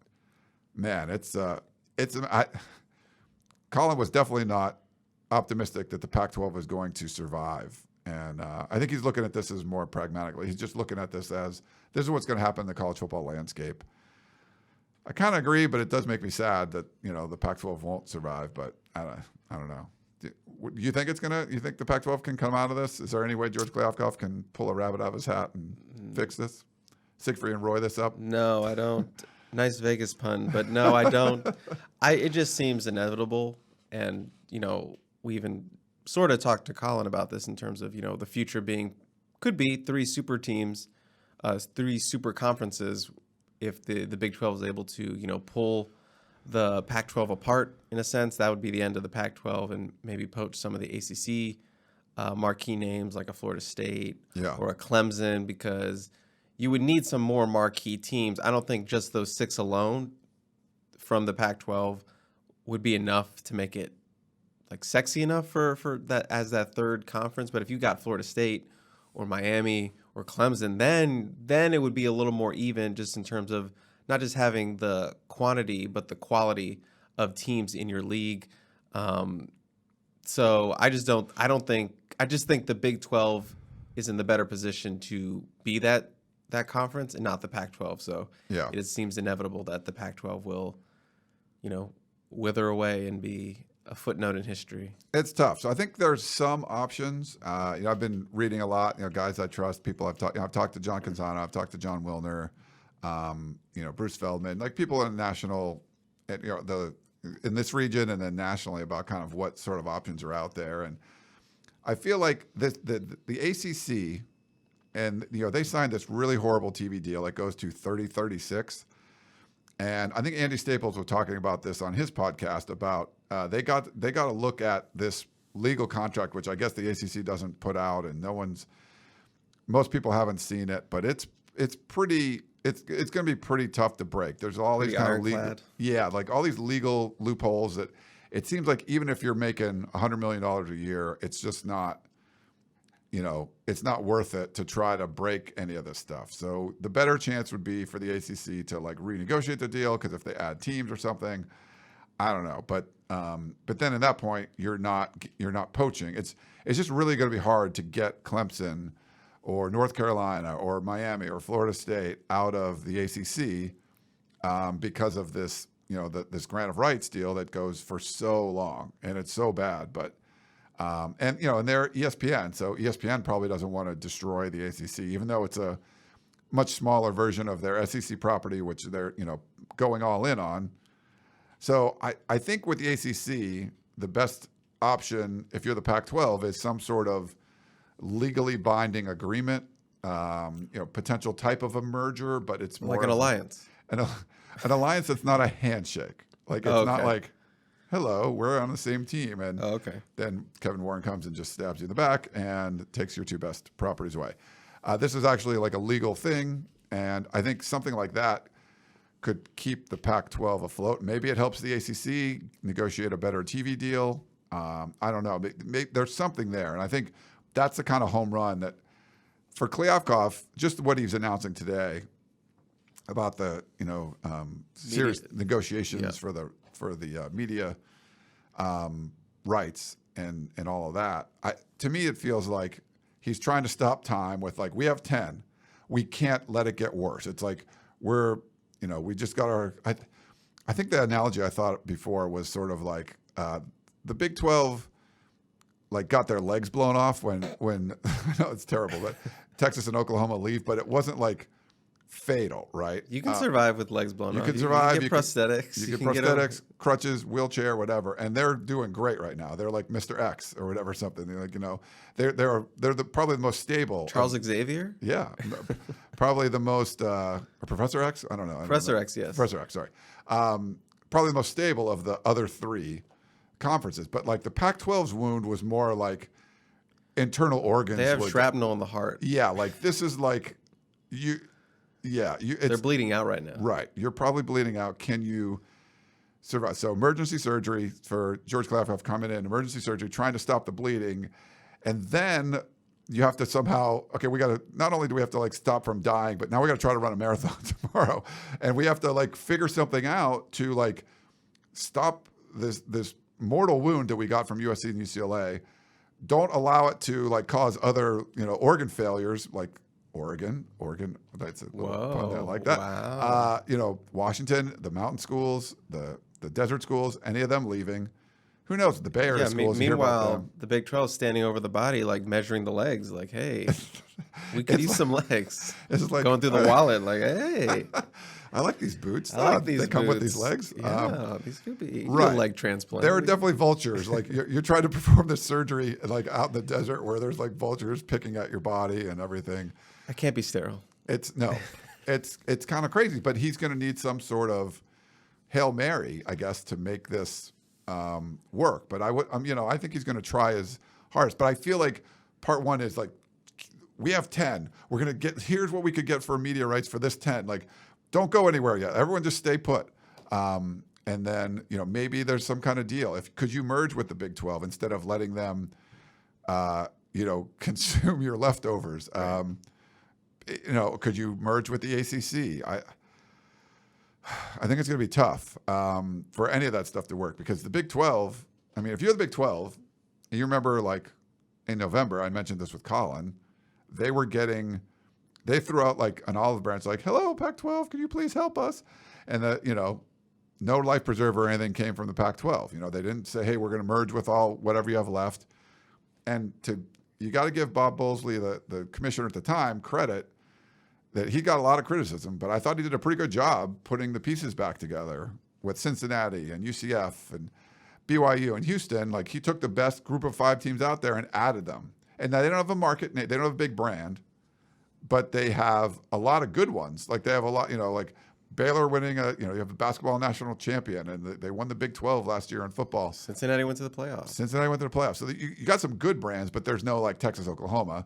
man, Colin was definitely not optimistic that the Pac-12 was going to survive. And I think he's looking at this as more pragmatically. He's just looking at this as, this is what's going to happen in the college football landscape. I kind of agree, but it does make me sad that, the Pac-12 won't survive. But I don't know. Do you think you think the Pac-12 can come out of this? Is there any way George Kliavkoff can pull a rabbit out of his hat? fix this? Siegfried and Roy this up? No, I don't. Nice Vegas pun, but no, I don't. It just seems inevitable, and we even sort of talked to Colin about this in terms of the future could be 3 super teams, 3 super conferences, if the Big 12 is able to pull the Pac-12 apart in a sense. That would be the end of the Pac-12 and maybe poach some of the ACC marquee names like a Florida State or a Clemson, because you would need some more marquee teams. I don't think just those 6 alone from the Pac-12 would be enough to make it like sexy enough for that as that third conference. But if you got Florida State or Miami or Clemson, then it would be a little more even, just in terms of not just having the quantity but the quality of teams in your league. So I just think the Big 12 is in the better position to be that conference and not the Pac-12. So it seems inevitable that the Pac-12 will, wither away and be a footnote in history. It's tough. So I think there's some options. I've been reading a lot. Guys I trust, people I've talked. I've talked to John Canzano. I've talked to John Wilner. Bruce Feldman, like people in national, in this region and then nationally, about kind of what sort of options are out there. And I feel like the ACC, and they signed this really horrible TV deal that goes to 30-36. And I think Andy Staples was talking about this on his podcast about they got to look at this legal contract, which I guess the ACC doesn't put out, and most people haven't seen it, but it's going to be pretty tough to break. There's all these kind of legal, like all these legal loopholes that it seems like even if you're making $100 million a year, it's just not, it's not worth it to try to break any of this stuff. So the better chance would be for the ACC to like renegotiate the deal, because if they add teams or something, I don't know. But then at that point, you're not poaching. It's just really going to be hard to get Clemson or North Carolina or Miami or Florida State out of the ACC because of this, this grant of rights deal that goes for so long, and it's so bad. But and they're ESPN, so ESPN probably doesn't want to destroy the ACC, even though it's a much smaller version of their SEC property, which they're going all in on. So I think with the ACC, the best option, if you're the Pac-12, is some sort of legally binding agreement, potential type of a merger, but it's more like an alliance. An alliance that's not a handshake. Like it's not like, hello, we're on the same team, and then Kevin Warren comes and just stabs you in the back and takes your 2 best properties away. This is actually like a legal thing, and I think something like that could keep the Pac-12 afloat. Maybe it helps the ACC negotiate a better TV deal. I don't know. There's something there, and I think that's the kind of home run that for Kliavkoff, just what he's announcing today about the serious negotiations for the media rights and all of that. To me, it feels like he's trying to stop time with like, we have 10, we can't let it get worse. It's like we just got our. I think the analogy I thought before was sort of like the Big 12. Like got their legs blown off when I know it's terrible, but Texas and Oklahoma leave, but it wasn't like fatal, right? You can survive with legs blown off. You can survive. You get prosthetics. You get prosthetics, crutches, wheelchair, whatever, and they're doing great right now. They're like Mr. X or whatever, something. They're like they're probably the most stable. Charles Xavier. Yeah, probably the most Professor X. I don't know. Professor X, yes. Professor X. Sorry, probably the most stable of the other 3 conferences. But like the Pac-12's wound was more like internal organs. They have shrapnel in the heart. Yeah, like this is like they're bleeding out right now. Right, you're probably bleeding out. Can you survive? So emergency surgery for George Kliavkoff coming in, emergency surgery, trying to stop the bleeding, and then you have to somehow, we got to, not only do we have to like stop from dying, but now we got to try to run a marathon tomorrow, and we have to like figure something out to like stop this mortal wound that we got from USC and UCLA. Don't allow it to like cause other organ failures like Oregon. That's a little pun there like that. Wow. Washington, the mountain schools, the desert schools, any of them leaving. who knows? The Bay Area schools. Meanwhile, the Big 12 is standing over the body, like measuring the legs. Like, hey, we could use some legs. It's like going through the wallet. Like, hey, I like these boots. I like these. They come with these legs. Yeah, these could be right. leg transplant. There are definitely vultures. Like you're trying to perform this surgery like out in the desert where there's like vultures picking at your body and everything. I can't be sterile. It's kind of crazy. But he's going to need some sort of Hail Mary, I guess, to make this work. But I think he's going to try his hardest. But I feel like part one is like, we have 10. We're going to get, here's what we could get for media rights for this 10. Like, don't go anywhere yet. Everyone just stay put. And then, maybe there's some kind of deal. Could you merge with the Big 12 instead of letting them, consume your leftovers? Could you merge with the ACC? I think it's going to be tough for any of that stuff to work because the Big 12, I mean, if you're the Big 12, and you remember like in November, I mentioned this with Colin, they threw out like an olive branch, like, hello, Pac-12, can you please help us? And no life preserver or anything came from the Pac-12. They didn't say, hey, we're going to merge with whatever you have left. And you got to give Bob Bowlesley, the commissioner at the time, credit that he got a lot of criticism, but I thought he did a pretty good job putting the pieces back together with Cincinnati and UCF and BYU and Houston. Like he took the best group of 5 teams out there and added them. And now they don't have a market, they don't have a big brand, but they have a lot of good ones. Like they have a lot, like Baylor winning you have a basketball national champion, and they won the Big 12 last year in football. Cincinnati went to the playoffs. So you got some good brands, but there's no like Texas, Oklahoma.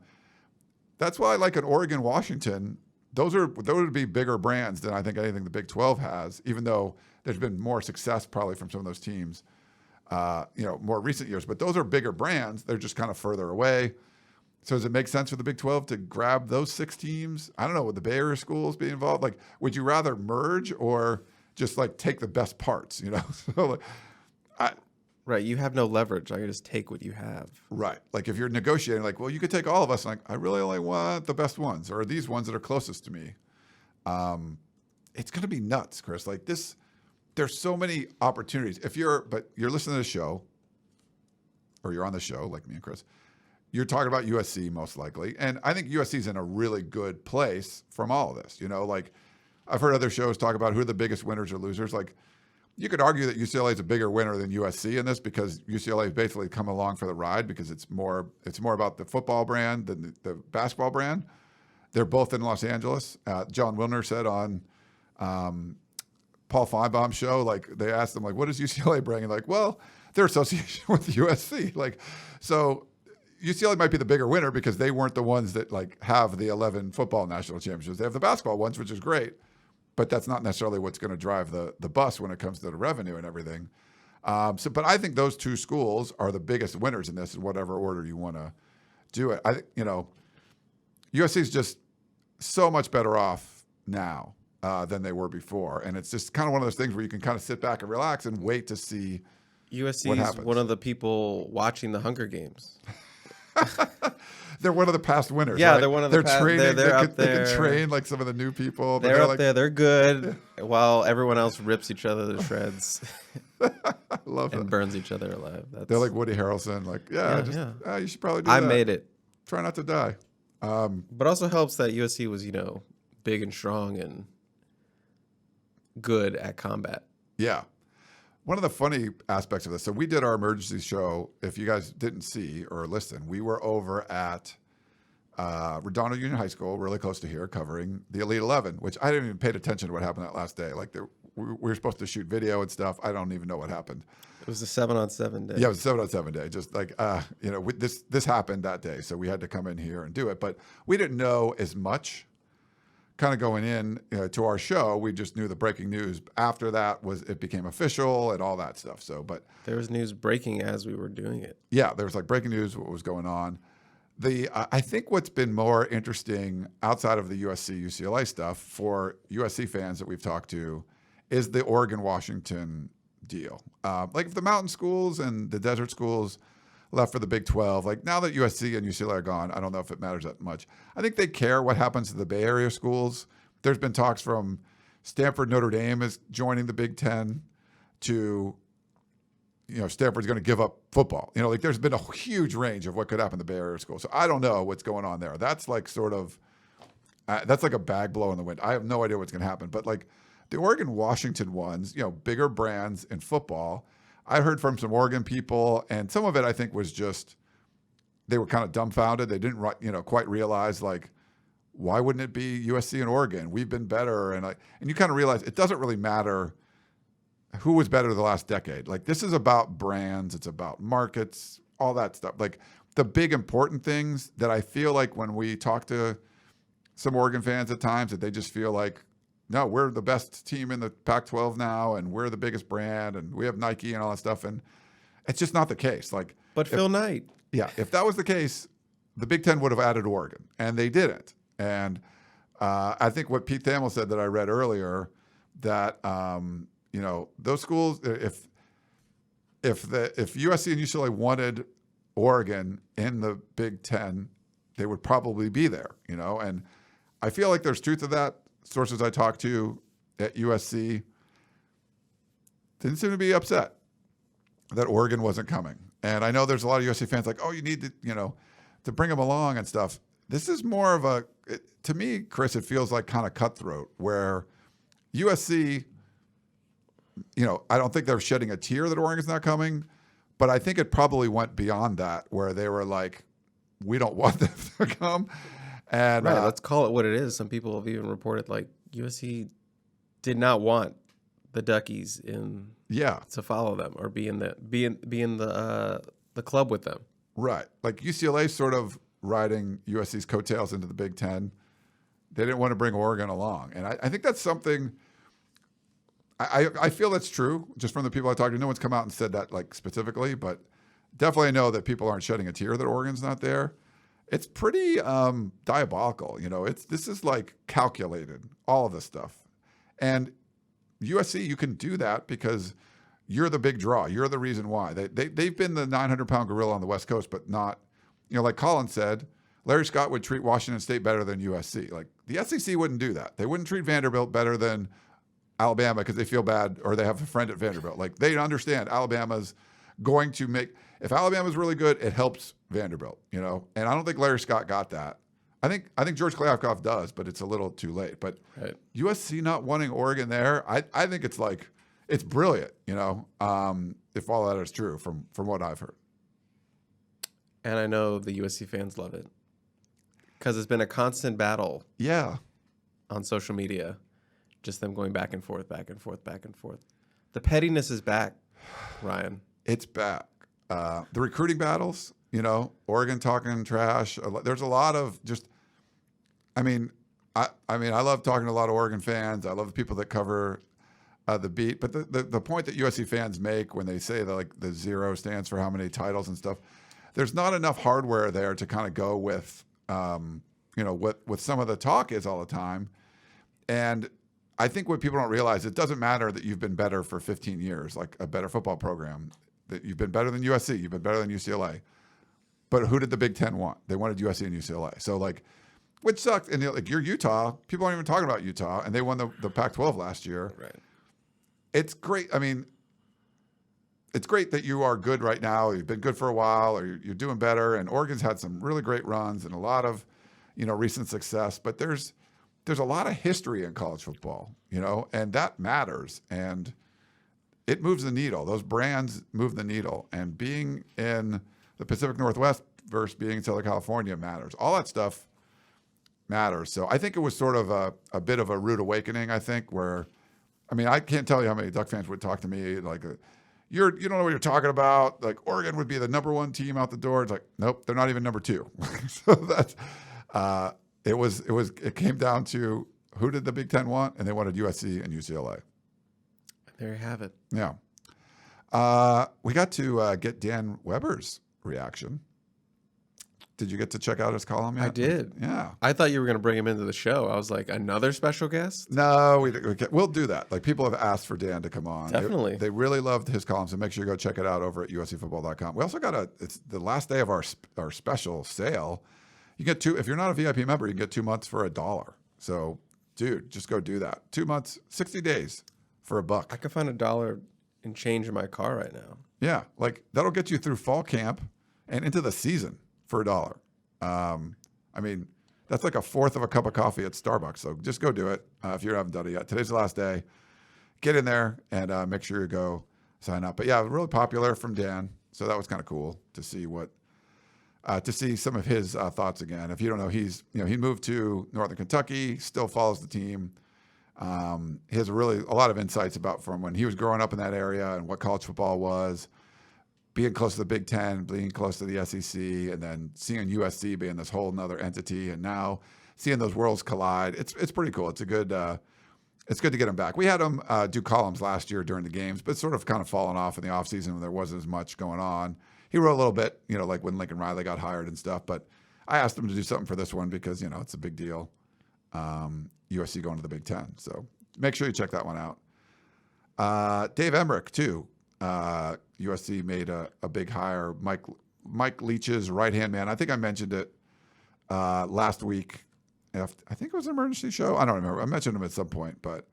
That's why I like an Oregon, Washington. Those would be bigger brands than I think anything the Big 12 has, even though there's been more success probably from some of those teams, more recent years. But those are bigger brands. They're just kind of further away. So does it make sense for the Big 12 to grab those 6 teams? I don't know. Would the Bay Area schools be involved? Like, would you rather merge or just like take the best parts? So right. You have no leverage. I can just take what you have. Right. Like if you're negotiating, like, well, you could take all of us. Like, I really only want the best ones, or these ones that are closest to me. It's going to be nuts, Chris. Like this, there's so many opportunities. But you're listening to the show, or you're on the show, like me and Chris. You're talking about USC most likely, and I think USC is in a really good place from all of this. Like I've heard other shows talk about who are the biggest winners or losers. Like, you could argue that UCLA is a bigger winner than USC in this because UCLA has basically come along for the ride because it's more about the football brand than the basketball brand. They're both in Los Angeles. John Wilner said on Paul Feinbaum's show, like they asked him, like, what does UCLA bring? And like, well, their association with USC. Like, so UCLA might be the bigger winner because they weren't the ones that like have the 11 football national championships. They have the basketball ones, which is great. But that's not necessarily what's going to drive the bus when it comes to the revenue and everything. But I think those 2 schools are the biggest winners in this, in whatever order you want to do it. I think USC is just so much better off now than they were before, and it's just kind of one of those things where you can kind of sit back and relax and wait to see. USC is one of the people watching the Hunger Games. They're one of the past winners. Yeah, right? they're one of the past. Training. They're up They there. can train like some of the new people. They're up there. They're good, while everyone else rips each other to shreds. I love and that. burns each other alive. They're like Woody Harrelson. Like, you should probably do that. I made it. Try not to die. But also helps that USC was, big and strong and good at combat. Yeah. One of the funny aspects of this, so we did our emergency show. If you guys didn't see or listen, we were over at Redondo Union High School, really close to here, covering the Elite 11, which I didn't even pay attention to what happened that last day. Like we were supposed to shoot video and stuff. I don't even know what happened. It was a 7-on-7 day. Yeah, it was a 7-on-7 day. Just like, this happened that day. So we had to come in here and do it. But we didn't know as much kind of going in to our show. We just knew the breaking news. After that it became official and all that stuff. So, but there was news breaking as we were doing it. Yeah, there was like breaking news, what was going on. I think what's been more interesting outside of the USC, UCLA stuff for USC fans that we've talked to is the Oregon, Washington deal. Like if the mountain schools and the desert schools left for the Big 12, like now that USC and UCLA are gone, I don't know if it matters that much. I think they care what happens to the Bay Area schools. There's been talks from Stanford, Notre Dame is joining the Big 10 to Stanford's going to give up football. Like there's been a huge range of what could happen in the Bay Area school. So I don't know what's going on there. That's like sort of, that's like a bag blow in the wind. I have no idea what's going to happen. But like the Oregon-Washington ones, bigger brands in football, I heard from some Oregon people, and some of it I think was just, they were kind of dumbfounded. They didn't, quite realize like, why wouldn't it be USC and Oregon? We've been better. And you kind of realize it doesn't really matter who was better the last decade. Like this is about brands. It's about markets, all that stuff. Like the big important things that I feel like when we talk to some Oregon fans at times, that they just feel like, no, we're the best team in the Pac-12 now, and we're the biggest brand, and we have Nike and all that stuff. And it's just not the case. But Phil Knight. Yeah, if that was the case, the Big Ten would have added Oregon, and they didn't. And I think what Pete Thamel said that I read earlier, that those schools, if USC and UCLA wanted Oregon in the Big Ten, they would probably be there. And I feel like there's truth to that. Sources I talked to at USC didn't seem to be upset that Oregon wasn't coming. And I know there's a lot of USC fans like, oh, you need to bring them along and stuff. This is more of to me, Chris, it feels like kind of cutthroat, where USC, I don't think they're shedding a tear that Oregon's not coming, but I think it probably went beyond that, where they were like, we don't want them to come. And right, let's call it what it is. Some people have even reported like USC did not want the Duckies to follow them or be in the club with them. Right, like UCLA sort of riding USC's coattails into the Big Ten. They didn't want to bring Oregon along, and I think that's something. I feel that's true just from the people I talked to. No one's come out and said that like specifically, but definitely I know that people aren't shedding a tear that Oregon's not there. It's pretty diabolical. This is like calculated, all of this stuff. And USC, you can do that because you're the big draw. You're the reason why. They've been the 900-pound gorilla on the West Coast, but not, like Colin said, Larry Scott would treat Washington State better than USC. Like the SEC wouldn't do that. They wouldn't treat Vanderbilt better than Alabama because they feel bad or they have a friend at Vanderbilt. Like they understand Alabama's going to make, if Alabama's really good, it helps Vanderbilt, and I don't think Larry Scott got that. I think George Kliavkoff does, but it's a little too late. But right. USC not wanting Oregon there, I think it's like, it's brilliant, if all that is true from what I've heard. And I know the USC fans love it because it's been a constant battle. Yeah. On social media, just them going back and forth, back and forth, back and forth. The pettiness is back, Ryan. It's back. The recruiting battles, Oregon talking trash. There's a lot of just, I love talking to a lot of Oregon fans. I love the people that cover the beat. But the point that USC fans make when they say that like the 0 stands for how many titles and stuff, there's not enough hardware there to kind of go with, what some of the talk is all the time. And I think what people don't realize, it doesn't matter that you've been better for 15 years, like a better football program, that you've been better than USC, you've been better than UCLA. But who did the Big Ten want? They wanted USC and UCLA. So like, which sucked. And you're Utah. People aren't even talking about Utah, and they won the Pac-12 last year. Right. It's great. It's great that you are good right now. You've been good for a while, or you're doing better. And Oregon's had some really great runs and a lot of, recent success. But there's a lot of history in college football, and that matters. And it moves the needle. Those brands move the needle. And being in the Pacific Northwest versus being in Southern California matters. All that stuff matters. So I think it was sort of a bit of a rude awakening, I think, where, I can't tell you how many Duck fans would talk to me like, you don't know what you're talking about. Like Oregon would be the number 1 team out the door. It's like, nope, they're not even number 2. So that's, it came down to who did the Big Ten want? And they wanted USC and UCLA. There you have it. Yeah. We got to get Dan Weber's reaction. Did you get to check out his column yet? I did. Yeah. I thought you were going to bring him into the show. I was like, another special guest? No, we'll do that. Like people have asked for Dan to come on. Definitely. They really loved his column, so make sure you go check it out over at uscfootball.com. We also got it's the last day of our special sale. You get if you're not a VIP member, you can get 2 months for $1. So, dude, just go do that. 2 months, 60 days for $1. I could find $1 and change in my car right now. Yeah, like that'll get you through fall camp and into the season for $1. I mean, that's like a fourth of a cup of coffee at Starbucks. So just go do it if you haven't done it yet. Today's the last day. Get in there and make sure you go sign up. But yeah, really popular from Dan. So that was kind of cool to see to see some of his thoughts again. If you don't know, he moved to Northern Kentucky, still follows the team. He has a lot of insights about from when he was growing up in that area and what college football was, being close to the Big Ten, being close to the SEC, and then seeing USC being this whole nother entity, and now seeing those worlds collide. It's pretty cool. It's good to get him back. We had him do columns last year during the games, but sort of kind of fallen off in the offseason when there wasn't as much going on. He wrote a little bit, like when Lincoln Riley got hired and stuff, but I asked him to do something for this one because, it's a big deal. USC going to the Big Ten. So make sure you check that one out. Dave Emmerich, too. USC made a big hire. Mike Leach's right-hand man. I think I mentioned it last week. I think it was an emergency show. I don't remember. I mentioned him at some point. But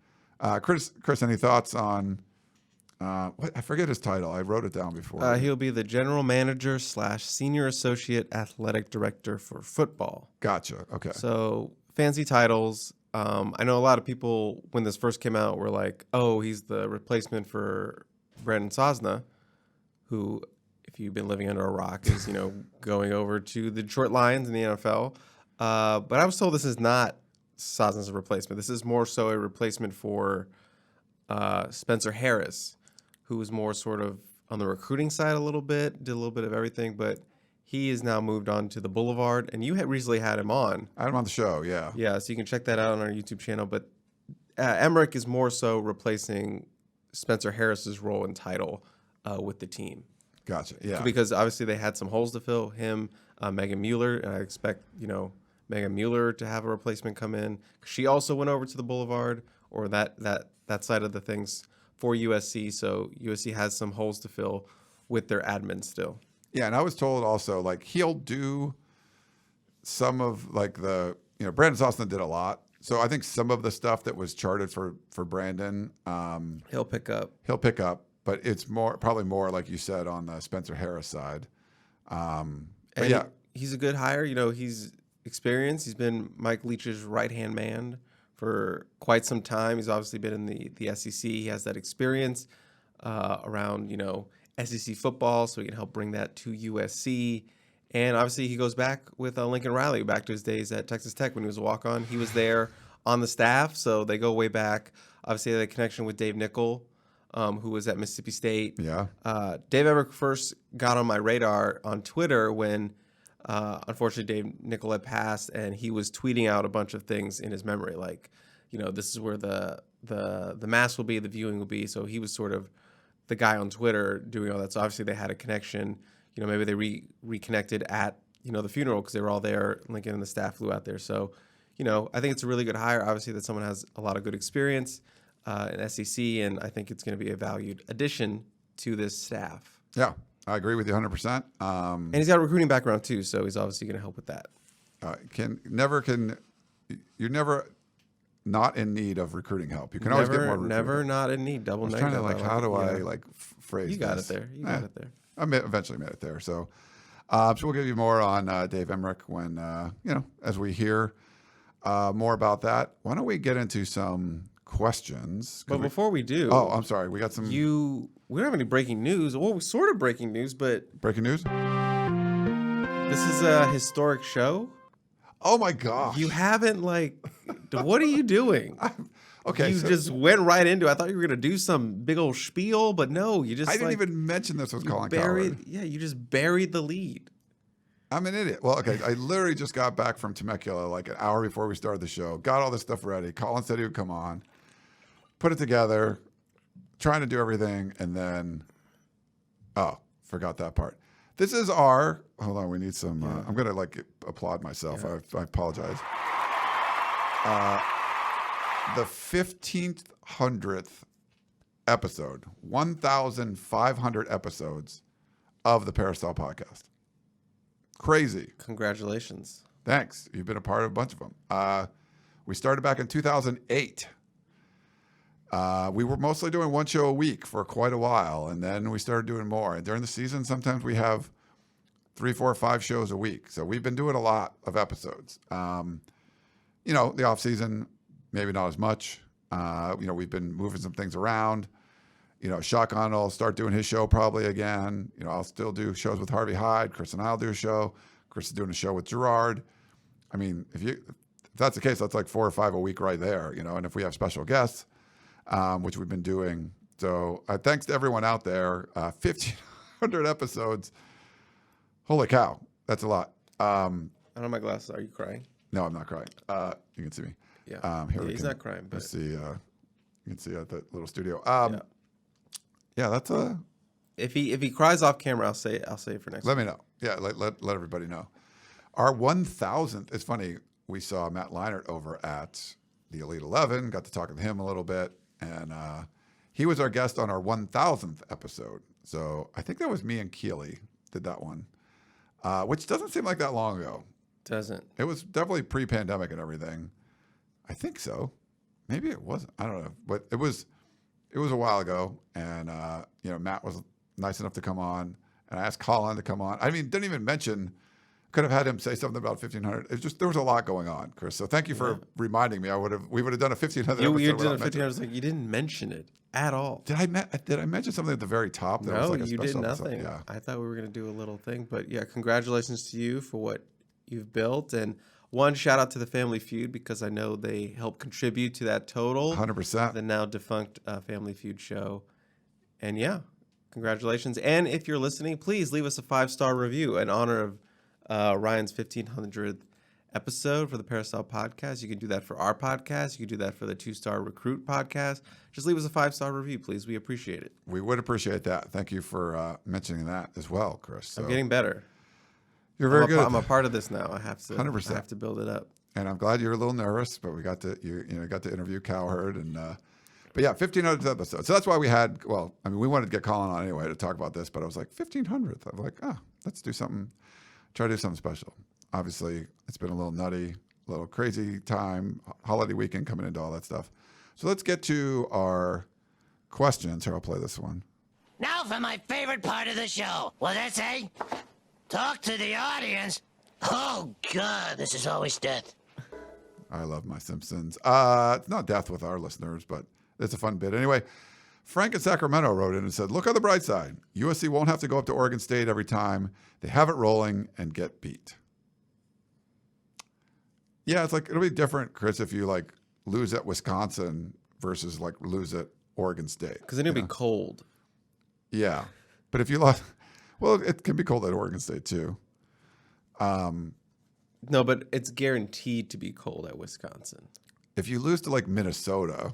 Chris, any thoughts on I forget his title. I wrote it down before. He'll be the general manager / senior associate athletic director for football. Gotcha. Okay. So fancy titles. I know a lot of people, when this first came out, were like, oh, he's the replacement for Brandon Sosna, who, if you've been living under a rock, is, going over to the Detroit Lions in the NFL. But I was told this is not Sosna's replacement. This is more so a replacement for Spencer Harris, who was more sort of on the recruiting side a little bit, did a little bit of everything, but he is now moved on to the Boulevard, and you had recently had him on. I had him on the show, yeah. Yeah, so you can check that out on our YouTube channel. But Emmerich is more so replacing Spencer Harris's role and title with the team. Gotcha, yeah. Because obviously they had some holes to fill. Him, Megan Mueller, and I expect, Megan Mueller to have a replacement come in. She also went over to the Boulevard, or that side of the things for USC. So USC has some holes to fill with their admin still. Yeah, and I was told also, he'll do some of, Brandon Sosna did a lot. So I think some of the stuff that was charted for Brandon, he'll pick up. But it's probably more, like you said, on the Spencer Harris side. But yeah. He's a good hire. He's experienced. He's been Mike Leach's right-hand man for quite some time. He's obviously been in the SEC. He has that experience around, SEC football, so he can help bring that to USC. And obviously he goes back with Lincoln Riley, back to his days at Texas Tech when he was a walk-on. He was there on the staff, so they go way back. Obviously they had a connection with Dave Nickel, who was at Mississippi State. Yeah. Dave Emmerich first got on my radar on Twitter when, unfortunately, Dave Nickel had passed, and he was tweeting out a bunch of things in his memory, like, this is where the mass will be, the viewing will be. So he was sort of the guy on Twitter doing all that. So obviously they had a connection. Maybe they reconnected at, the funeral because they were all there. Lincoln and the staff flew out there. So, I think it's a really good hire. Obviously that someone has a lot of good experience in SEC, and I think it's going to be a valued addition to this staff. Yeah, I agree with you 100%. And he's got a recruiting background too, so he's obviously going to help with that. You're never not in need of recruiting help. You can always get more recruiting. Never not in need. Double negative. I was trying to how do I phrase You got this? it there. You got it there. I eventually made it there. So we'll give you more on Dave Emmerich when as we hear more about that. Why don't we get into some questions? But before we do, I'm sorry, we got some. We don't have any breaking news. Well, sort of breaking news, but breaking news. This is a historic show. Oh my gosh! You haven't what are you doing? Okay, you just went right into it. I thought you were going to do some big old spiel, but no, you just. I didn't even mention this with Colin Cowherd. Yeah, you just buried the lead. I'm an idiot. Well, okay, I literally just got back from Temecula an hour before we started the show. Got all this stuff ready. Colin said he would come on, put it together, trying to do everything, and then, forgot that part. This is hold on, we need some, I'm going to applaud myself. Yeah. I apologize. The 1,500th episode, 1,500 episodes of the Peristyle Podcast. Crazy. Congratulations. Thanks. You've been a part of a bunch of them. We started back in 2008. We were mostly doing one show a week for quite a while, and then we started doing more. And during the season, sometimes we have 3, 4, 5 shows a week. So we've been doing a lot of episodes. The off season, maybe not as much. We've been moving some things around. Shotgun will start doing his show probably again. I'll still do shows with Harvey Hyde. Chris and I'll do a show. Chris is doing a show with Gerard. I mean, if that's the case, that's like 4 or 5 a week right there. And if we have special guests, which we've been doing. So thanks to everyone out there. 1,500 episodes. Holy cow. That's a lot. I don't have my glasses. Are you crying? No, I'm not crying. You can see me. Yeah. He's not crying. But let's see. You can see at the little studio. Yeah, that's a. If he cries off camera, I'll say it for next. Let me know. Yeah, let everybody know. Our 1,000th. It's funny. We saw Matt Leinart over at the Elite 11. Got to talk with him a little bit, and he was our guest on our 1,000th episode. So I think that was me and Keely did that one, which doesn't seem like that long ago. Doesn't. It was definitely pre-pandemic and everything. I think so. Maybe it wasn't. I don't know, but it was a while ago, and Matt was nice enough to come on, and I asked Colin to come on. I mean, didn't even mention. Could have had him say something about 1,500. It's just there was a lot going on, Chris. So thank you for reminding me. We would have done a 1,500. You did a 1,500. I was like, you didn't mention it at all. Did I mention something at the very top? That No, was like a you did nothing. Yeah. I thought we were going to do a little thing, but yeah, congratulations to you for what you've built, and one shout out to the Family Feud because I know they helped contribute to that total. 100%. The now defunct Family Feud show, and yeah, congratulations. And if you're listening, please leave us a 5-star review in honor of Ryan's 1,500th episode for the Peristyle Podcast. You can do that for our podcast. You can do that for the 2-Star Recruit podcast. Just leave us a 5-star review, please. We appreciate it. We would appreciate that. Thank you for mentioning that as well, Chris. So I'm getting better. You're very good. I'm a part of this now. I have to. 100%. I have to build it up. And I'm glad you were a little nervous, but we got to got to interview Cowherd and. But yeah, 1,500th episode. So that's why we had. Well, I mean, we wanted to get Colin on anyway to talk about this, but I was like 1,500th. I was like, let's do something. Try to do something special. Obviously, it's been a little nutty, a little crazy time, holiday weekend coming into all that stuff. So let's get to our questions. Here, I'll play this one. Now for my favorite part of the show. What'd that say? Talk to the audience. Oh, God, this is always death. I love my Simpsons. It's not death with our listeners, but it's a fun bit. Anyway, Frank in Sacramento wrote in and said, look on the bright side. USC won't have to go up to Oregon State every time. They have it rolling and get beat. Yeah, it's like, it'll be different, Chris, if you like lose at Wisconsin versus like lose at Oregon State. Because then it'll be cold. Yeah. But if you lost, well, it can be cold at Oregon State too. No, but it's guaranteed to be cold at Wisconsin. If you lose to like Minnesota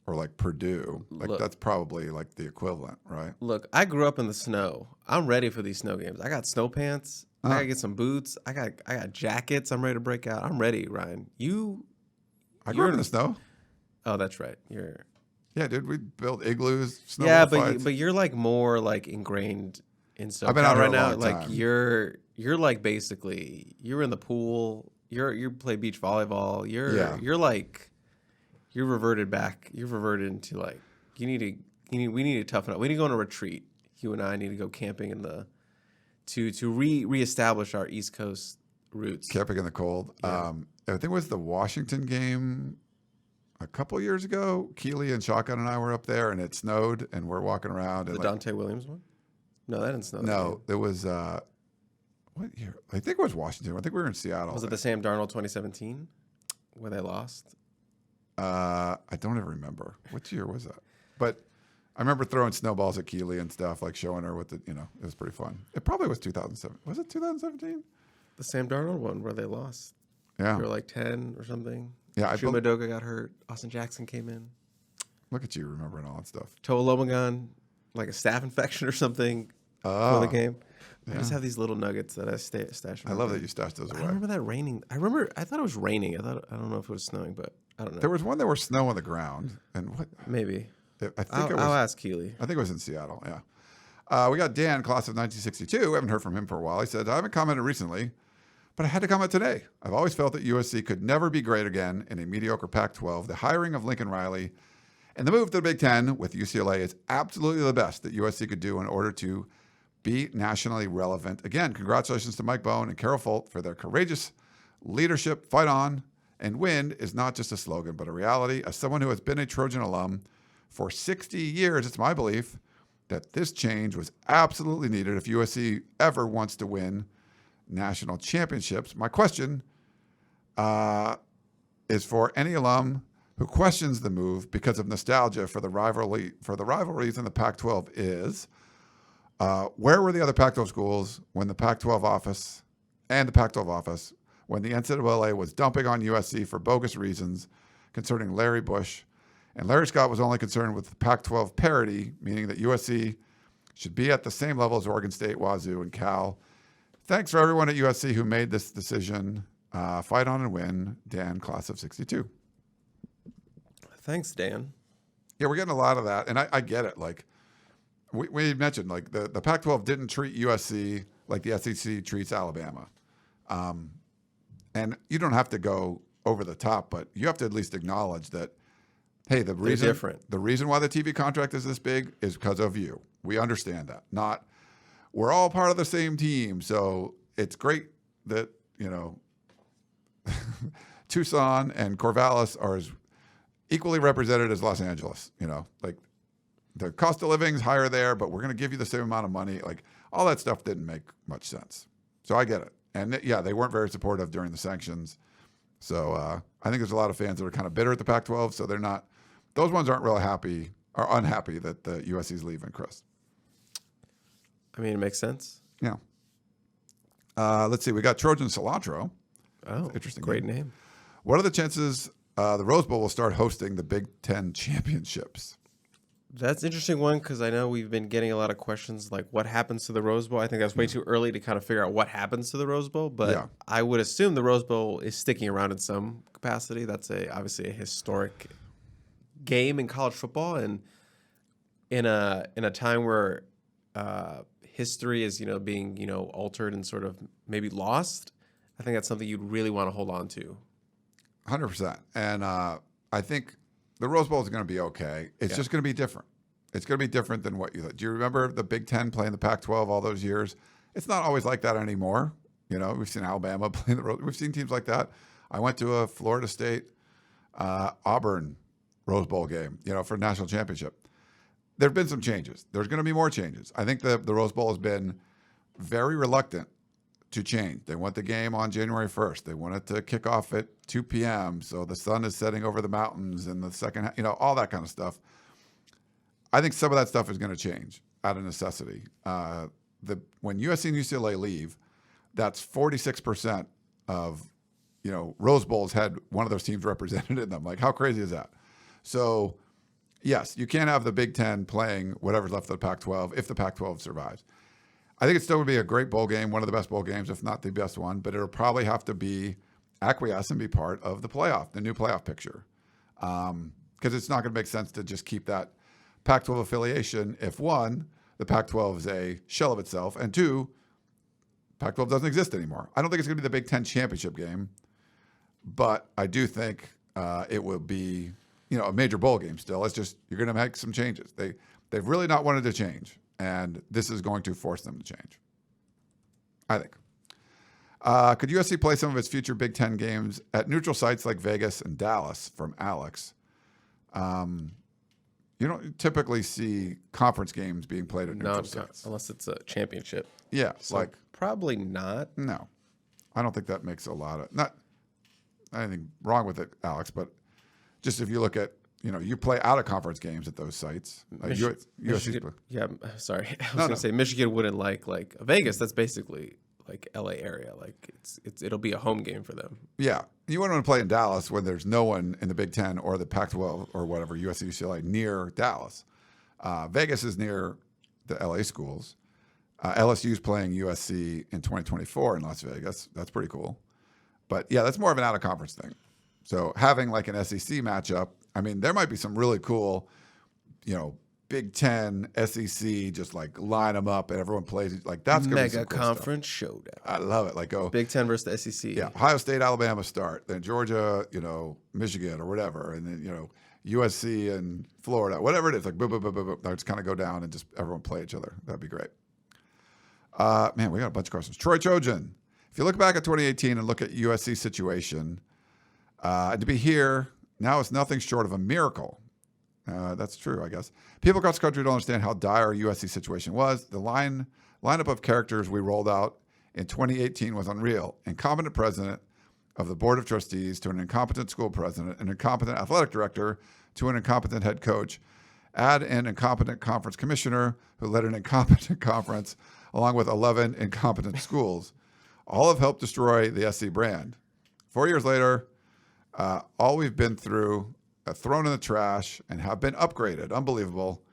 or like Purdue, like that's probably like the equivalent, right? Look, I grew up in the snow. I'm ready for these snow games. I got snow pants. I gotta get some boots. I got jackets. I'm ready to break out. I'm ready, Ryan. I grew up in the snow. Oh, that's right. Yeah, dude. We built igloos. Yeah, but you're like more like ingrained in SoCal I've been out right now. long Like time. you're like basically you're in the pool. You play beach volleyball. You're reverted back. You're reverted into like we need to toughen up. We need to go on a retreat. You and I need to go camping in the to reestablish our East Coast roots. Camping in the cold. Yeah. I think it was the Washington game a couple years ago. Keely and Shotgun and I were up there, and it snowed, and we're walking around. The And Dante Williams one? No, that didn't snow. no, it was what year? I think it was Washington. I think we were in Seattle. Was it the Sam Darnold 2017 where they lost? I don't even remember. Which year was that? But I remember throwing snowballs at Keely and stuff, like showing her what it was pretty fun. It probably was 2007. Was it 2017? The Sam Darnold one where they lost. Yeah. They were like 10 or something. Yeah. Madoga got hurt. Austin Jackson came in. Look at you remembering all that stuff. Toa Lomagon, like a staph infection or something for the game. Yeah. I just have these little nuggets that I stash. I love that you stashed those I away. remember that raining. I thought it was raining. I don't know if it was snowing, but I don't know. There was one that was snow on the ground, and what? Maybe. I'll ask Keely. I think it was in Seattle. Yeah. We got Dan, class of 1962. We haven't heard from him for a while. He said, I haven't commented recently, but I had to comment today. I've always felt that USC could never be great again in a mediocre Pac-12. The hiring of Lincoln Riley And the move to the Big Ten with UCLA is absolutely the best that USC could do in order to be nationally relevant. Again, congratulations to Mike Bone and Carol Folt for their courageous leadership. Fight on and win is not just a slogan, but a reality. As someone who has been a Trojan alum for 60 years, it's my belief that this change was absolutely needed if USC ever wants to win national championships. My question is for any alum who questions the move because of nostalgia for the rivalries in the Pac-12 is, where were the other Pac-12 schools when the Pac-12 office when the NCAA was dumping on USC for bogus reasons concerning Larry Bush, and Larry Scott was only concerned with Pac-12 parity, meaning that USC should be at the same level as Oregon State, Wazoo, and Cal. Thanks for everyone at USC who made this decision. Fight on and win, Dan, class of 62. Thanks, Dan. Yeah, we're getting a lot of that, and I get it. Like we mentioned, like the Pac-12 didn't treat USC like the SEC treats Alabama, and you don't have to go over the top, but you have to at least acknowledge that. Hey, the reason why the TV contract is this big is because of you. We understand that. Not we're all part of the same team, so it's great that Tucson and Corvallis are as equally represented as Los Angeles. Like the cost of living is higher there, but we're going to give you the same amount of money. Like all that stuff didn't make much sense. So I get it. And yeah, they weren't very supportive during the sanctions. So I think there's a lot of fans that are kind of bitter at the Pac-12. So they're not. Those ones aren't really happy or unhappy that the USC's leaving, Chris. I mean, it makes sense. Yeah. Let's see. We got Trojan Cilantro. Oh, interesting. Great name. What are the chances the Rose Bowl will start hosting the Big Ten championships? That's an interesting one because I know we've been getting a lot of questions like what happens to the Rose Bowl. I think that's way too early to kind of figure out what happens to the Rose Bowl, but I would assume the Rose Bowl is sticking around in some capacity. That's obviously a historic game in college football, and in a time where history is being altered and sort of maybe lost. I think that's something you'd really want to hold on to. 100%. And I think the Rose Bowl is going to be okay. It's just going to be different. It's going to be different than what you thought. Do you remember the Big Ten playing the Pac-12 all those years? It's not always like that anymore. We've seen Alabama play the Rose. We've seen teams like that. I went to a Florida State Auburn Rose Bowl game, for national championship. There have been some changes. There's going to be more changes. I think the Rose Bowl has been very reluctant to change. They want the game on January 1st. They want it to kick off at 2 p.m. so the sun is setting over the mountains in the second half, all that kind of stuff. I think some of that stuff is going to change out of necessity. When USC and UCLA leave, that's 46% of, Rose Bowls had one of those teams represented in them. Like, how crazy is that? So, yes, you can't have the Big Ten playing whatever's left of the Pac-12 if the Pac-12 survives. I think it's still going to be a great bowl game, one of the best bowl games, if not the best one, but it'll probably have to be acquiesce and be part of the new playoff picture. Because it's not going to make sense to just keep that Pac-12 affiliation if, one, the Pac-12 is a shell of itself, and two, Pac-12 doesn't exist anymore. I don't think it's going to be the Big Ten championship game, but I do think it will be, a major bowl game still. It's just you're going to make some changes. They've really not wanted to change, and this is going to force them to change, I think. Could USC play some of its future Big Ten games at neutral sites like Vegas and Dallas? From Alex. You don't typically see conference games being played at neutral sites. Unless it's a championship. Yeah, so probably not. No, I don't think that makes a lot of not anything wrong with it, Alex. But just if you look at you play out of conference games at those sites. Like Michigan, sorry, I was going to say Michigan wouldn't like Vegas. That's basically like LA area. Like it'll be a home game for them. Yeah, you wouldn't want to play in Dallas when there's no one in the Big Ten or the Pac-12 or whatever USC UCLA near Dallas. Vegas is near the LA schools. LSU's playing USC in 2024 in Las Vegas. That's pretty cool. But yeah, that's more of an out of conference thing. So having like an SEC matchup, I mean, there might be some really cool, Big Ten, SEC, just like line them up and everyone plays. Like that's going to be some cool conference stuff. Showdown. I love it. Like go Big Ten versus the SEC. Yeah, Ohio State, Alabama start, then Georgia, Michigan or whatever, and then USC and Florida, whatever it is, like boom, boom, boom, boom, boom. They'll just kind of go down and just everyone play each other. That'd be great. Man, we got a bunch of questions. Troy Trojan, if you look back at 2018 and look at USC's situation, to be here now is nothing short of a miracle. That's true, I guess. People across the country don't understand how dire USC's situation was. The lineup of characters we rolled out in 2018 was unreal. Incompetent president of the board of trustees to an incompetent school president, an incompetent athletic director to an incompetent head coach. Add an incompetent conference commissioner who led an incompetent conference along with 11 incompetent schools. All have helped destroy the SC brand. 4 years later, all we've been through, thrown in the trash, and have been upgraded. Unbelievable.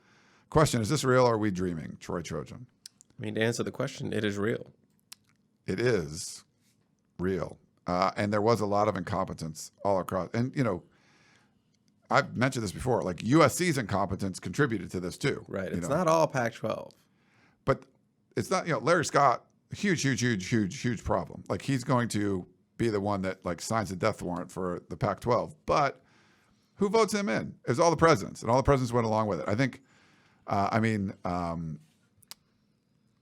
Question, is this real or are we dreaming? Troy Trojan. I mean, to answer the question, it is real. It is real. And there was a lot of incompetence all across. And, you know, I've mentioned this before, like USC's incompetence contributed to this too. Right. It's not all Pac-12. But it's not, you know, Larry Scott, huge problem. Like he's going to be the one that like signs the death warrant for the Pac-12. But who votes him in? It was all the presidents, and all the presidents went along with it. I think,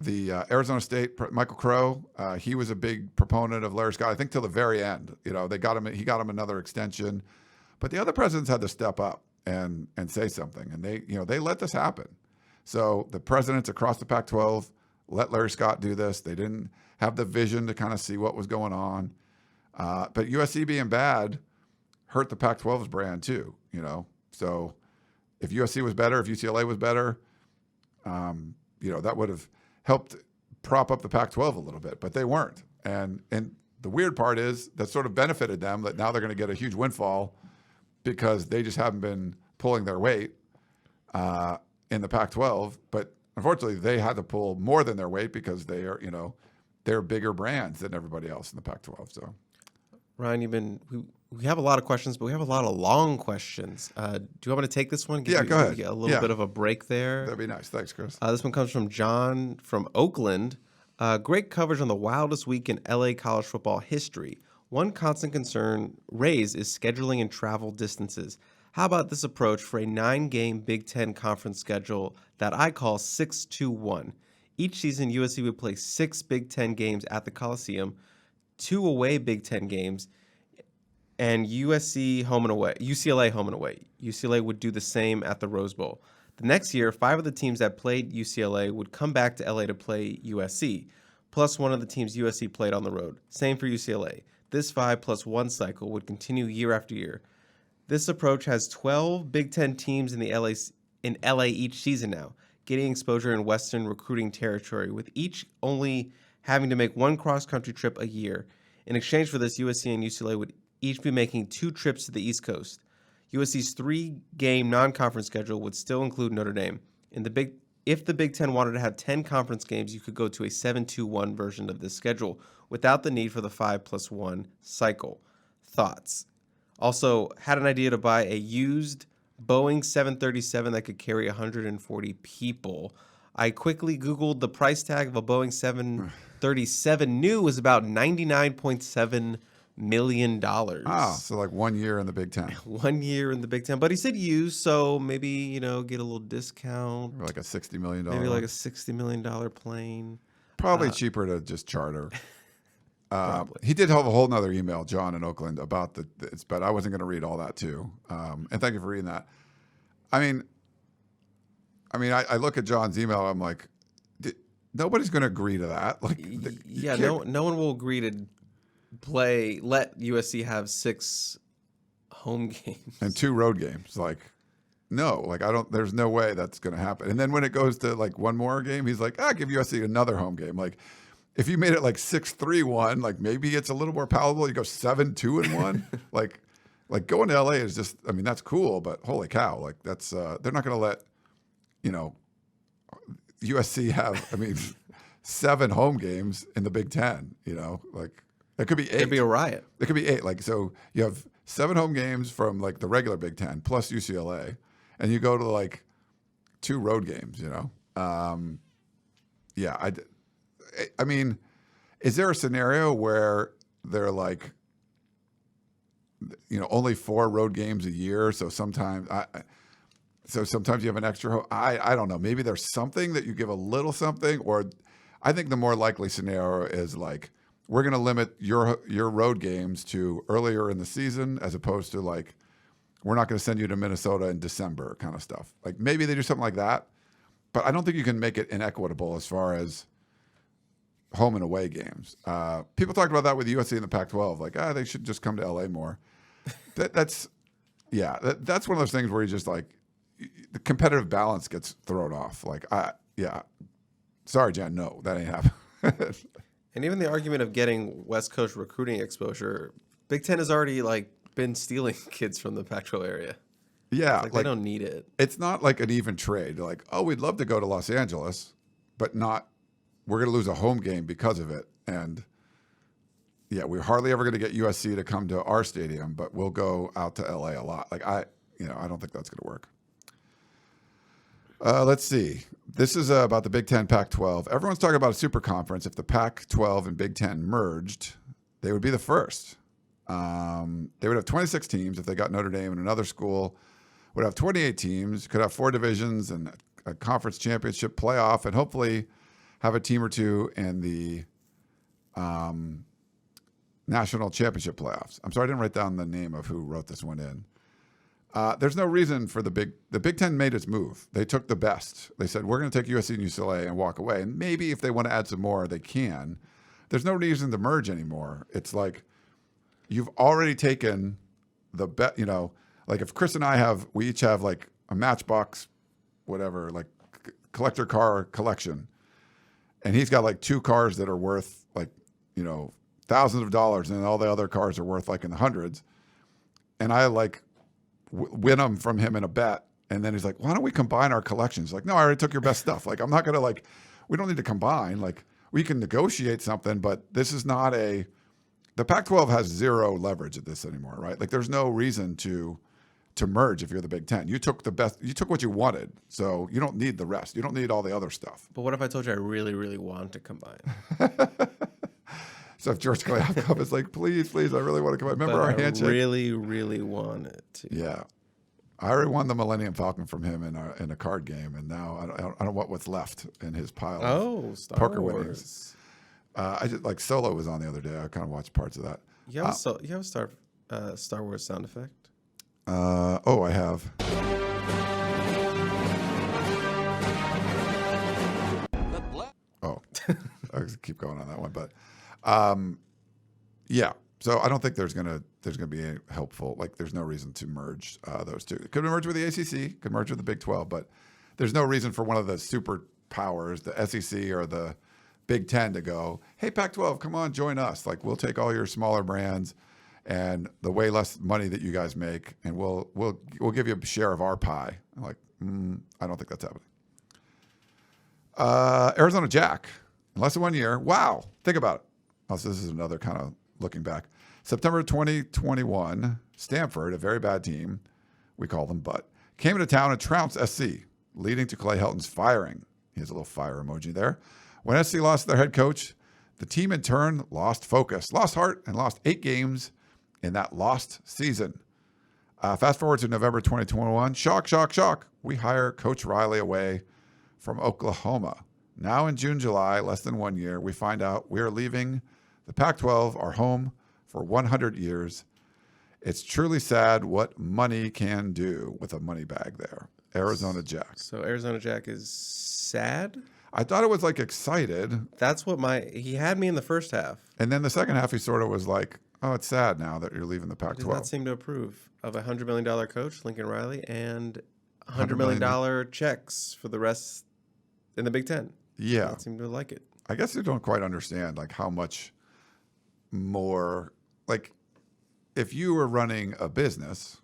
the Arizona State, Michael Crow, he was a big proponent of Larry Scott, I think till the very end. You know, he got him another extension. But the other presidents had to step up and say something, and they let this happen. So the presidents across the Pac-12 let Larry Scott do this. They didn't have the vision to kind of see what was going on. But USC being bad hurt the Pac-12's brand too, you know. So if USC was better, if UCLA was better, you know, that would have helped prop up the Pac-12 a little bit, but they weren't. And the weird part is that sort of benefited them, that now they're going to get a huge windfall because they just haven't been pulling their weight in the Pac-12. But unfortunately, they had to pull more than their weight because they are, you know, they're bigger brands than everybody else in the Pac-12. So, Ryan, we have a lot of questions, but we have a lot of long questions. Do you want me to take this one? Go ahead. A little bit of a break there. That'd be nice. Thanks, Chris. This one comes from John from Oakland. Great coverage on the wildest week in LA college football history. One constant concern raised is scheduling and travel distances. How about this approach for a 9-game Big Ten conference schedule that I call 6-2-1? Each season, USC would play 6 Big Ten games at the Coliseum, 2 away Big Ten games, and UCLA home and away. UCLA would do the same at the Rose Bowl. The next year, 5 of the teams that played UCLA would come back to LA to play USC, plus one of the teams USC played on the road. Same for UCLA. This 5+1 cycle would continue year after year. This approach has 12 Big Ten teams in LA each season now, getting exposure in Western recruiting territory, with each only having to make 1 cross-country trip a year. In exchange for this, USC and UCLA would each be making 2 trips to the East Coast. USC's 3-game non-conference schedule would still include Notre Dame. If the Big Ten wanted to have 10 conference games, you could go to a 7-2-1 version of this schedule without the need for the 5+1 cycle. Thoughts? Also, had an idea to buy a used Boeing 737 that could carry 140 people. I quickly Googled the price tag of a Boeing 737 new was about $99.7 million. So like 1 year in the Big Ten. 1 year in the Big Ten. But he said used, so maybe, you know, get a little discount. Or like a $60 million. Maybe like a $60 million plane. Probably cheaper to just charter. He did have a whole nother email, John in Oakland, about this, but I wasn't going to read all that too. And thank you for reading that. I mean, I look at John's email. I'm like, nobody's going to agree to that. Like, no one will agree to let USC have 6 home games and 2 road games. Like, no, like there's no way that's going to happen. And then when it goes to like 1 more game, he's like, give USC another home game. Like, if you made it like 6-3-1, like maybe it's a little more palatable. You go 7-2-1. like going to LA is just, I mean, that's cool, but holy cow, like that's they're not going to let, you know, USC have, 7 home games in the Big Ten. You know, like it could be 8. It'd be a riot. It could be 8. Like, so you have 7 home games from like the regular Big Ten plus UCLA, and you go to like 2 road games. You know, I mean, is there a scenario where they're like, only 4 road games a year. So sometimes sometimes you have an extra. I don't know. Maybe there's something that you give a little something, or I think the more likely scenario is like, we're going to limit your road games to earlier in the season, as opposed to like, we're not going to send you to Minnesota in December kind of stuff. Like maybe they do something like that, but I don't think you can make it inequitable as far as home and away games. People talked about that with USC in the Pac-12. Like, they should just come to LA more. That's one of those things where you just like, the competitive balance gets thrown off. Like, sorry, Jen, no, that ain't happening. And even the argument of getting West Coast recruiting exposure, Big Ten has already like been stealing kids from the Pac-12 area. Yeah, like they don't need it. It's not like an even trade. They're like, oh, we'd love to go to Los Angeles, but not. We're going to lose a home game because of it. And yeah, we're hardly ever going to get USC to come to our stadium, but we'll go out to LA a lot. Like I don't think that's going to work. Let's see. This is about the Big Ten Pac-12. Everyone's talking about a super conference. If the Pac-12 and Big Ten merged, they would be the first. They would have 26 teams if they got Notre Dame and another school. Would have 28 teams, could have 4 divisions and a conference championship playoff, and hopefully have a team or two in the national championship playoffs. I'm sorry, I didn't write down the name of who wrote this one in. There's no reason for the Big Ten made its move. They took the best. They said, we're going to take USC and UCLA and walk away. And maybe if they want to add some more, they can. There's no reason to merge anymore. It's like, you've already taken the bet, like if Chris and I we each have like a Matchbox, whatever, like collector car collection. And he's got like 2 cars that are worth like, thousands of dollars, and all the other cars are worth like in the hundreds. And I like win them from him in a bet. And then he's like, why don't we combine our collections? Like, no, I already took your best stuff. Like, I'm not going to we don't need to combine. Like, we can negotiate something, but this is not the Pac-12 has zero leverage at this anymore, right? Like, there's no reason to merge if you're the Big Ten. You took the best. You took what you wanted, so you don't need the rest. You don't need all the other stuff. But what if I told you I really, really want to combine? So if George Kliavkoff is like, please, I really want to combine. Remember our handshake? I really, really wanted to. Yeah. I already won the Millennium Falcon from him in a card game, and now I don't know what's left in his pile of Star poker Wars. winnings. I just like Solo was on the other day. I kind of watched parts of that. You have a Star Wars sound effect? I have. Oh, I keep going on that one, but yeah. So I don't think there's gonna be any helpful. Like, there's no reason to merge those two. It could merge with the ACC, could merge with the Big 12, but there's no reason for one of the super powers, the SEC or the Big 10, to go, hey, Pac-12, come on, join us. Like, we'll take all your smaller brands and the way less money that you guys make, and we'll give you a share of our pie. I'm like, I don't think that's happening. Arizona Jack, in less than 1 year. Wow, think about it. Also, this is another kind of looking back. September 2021, Stanford, a very bad team, we call them, but came into town and trounced SC, leading to Clay Helton's firing. He has a little fire emoji there. When SC lost their head coach, the team in turn lost focus, lost heart, and lost 8 games in that lost season. Fast forward to November 2021. Shock. We hire Coach Riley away from Oklahoma. Now in June, July, less than 1 year, we find out we are leaving the Pac-12, our home, for 100 years. It's truly sad what money can do with a money bag there. Arizona Jack. So Arizona Jack is sad? I thought it was like excited. That's what he had me in the first half. And then the second half, he sort of was like, oh, it's sad now that you're leaving the Pac-12. Does not seem to approve of a $100 million coach, Lincoln Riley, and $100 million checks for the rest in the Big Ten. Yeah. Doesn't seem to like it. I guess they don't quite understand like how much more, like, if you were running a business,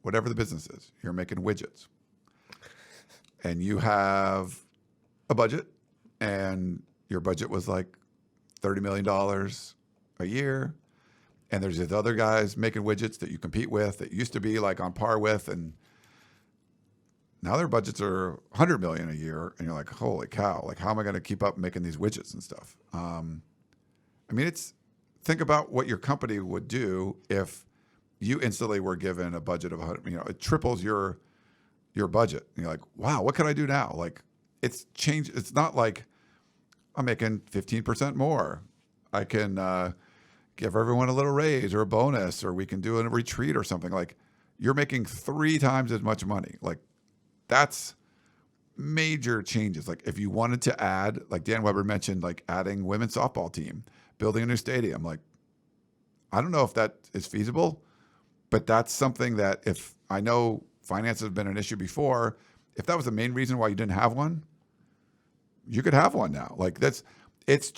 whatever the business is, you're making widgets, and you have a budget, and your budget was like $30 million a year, and there's these other guys making widgets that you compete with that used to be like on par with, and now their budgets are $100 million a year, and you're like, holy cow! Like, how am I going to keep up making these widgets and stuff? I mean, think about what your company would do if you instantly were given a budget of 100. It triples your budget. And you're like, wow, what can I do now? Like, it's changed. It's not like I'm making 15% more. I can give everyone a little raise or a bonus, or we can do a retreat or something. Like, you're making 3 times as much money. Like, that's major changes. Like, if you wanted to add, like Dan Weber mentioned, like adding women's softball team, building a new stadium. Like, I don't know if that is feasible, but that's something that, if I know finance has been an issue before, if that was the main reason why you didn't have one, you could have one now. Like, it's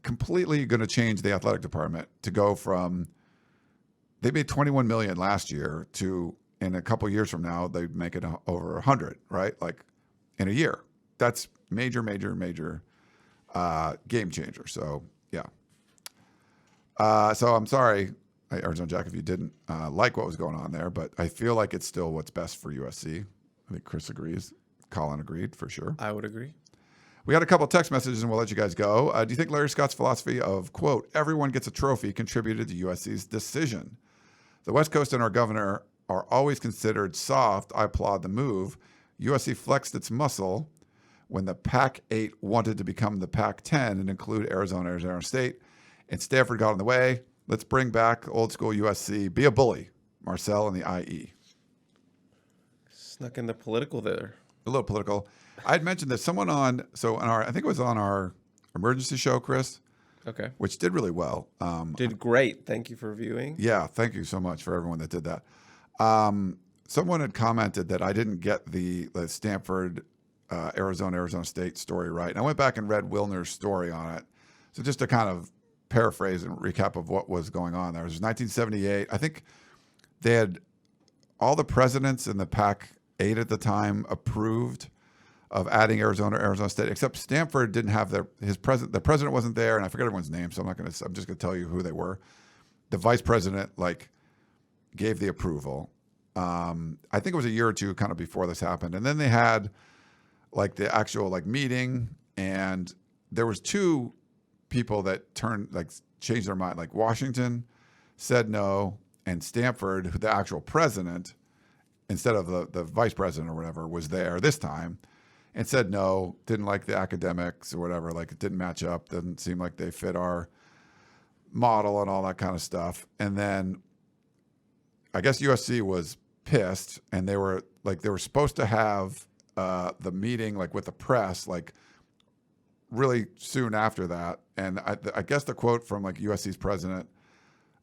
completely going to change the athletic department to go from, they made $21 million last year to, in a couple of years from now, they'd make it over 100, right? Like, in a year. That's major game changer. So, yeah. So I'm sorry, Arizona Jack, if you didn't like what was going on there, but I feel like it's still what's best for USC. I think Chris agrees. Colin agreed, for sure. I would agree. We got a couple of text messages and we'll let you guys go. Do you think Larry Scott's philosophy of, quote, everyone gets a trophy contributed to USC's decision? The West Coast and our governor are always considered soft. I applaud the move. USC flexed its muscle when the Pac-8 wanted to become the Pac-10 and include Arizona State, and Stanford got in the way. Let's bring back old school USC. Be a bully. Marcel and the IE. Snuck in the political there. A little political. I had mentioned that someone I think it was on our emergency show, Chris. Okay. Which did really well. Did great. Thank you for viewing. Yeah, thank you so much for everyone that did that. Someone had commented that I didn't get the Stanford, Arizona State story right. And I went back and read Wilner's story on it. So just to kind of paraphrase and recap of what was going on there. It was 1978. I think they had all the presidents in the Pac-8 at the time approved of adding Arizona State, except Stanford didn't have the president wasn't there, and I forget everyone's name, so I'm just gonna tell you who they were. The vice president gave the approval. I think it was a year or two kind of before this happened, and then they had the actual meeting, and there was 2 people that changed their mind. Like, Washington said no, and Stanford, the actual president, instead of the vice president or whatever, was there this time and said no, didn't like the academics or whatever. Like, it didn't match up, didn't seem like they fit our model and all that kind of stuff. And then I guess USC was pissed, and they were supposed to have the meeting with the press really soon after that. And I guess the quote from USC's president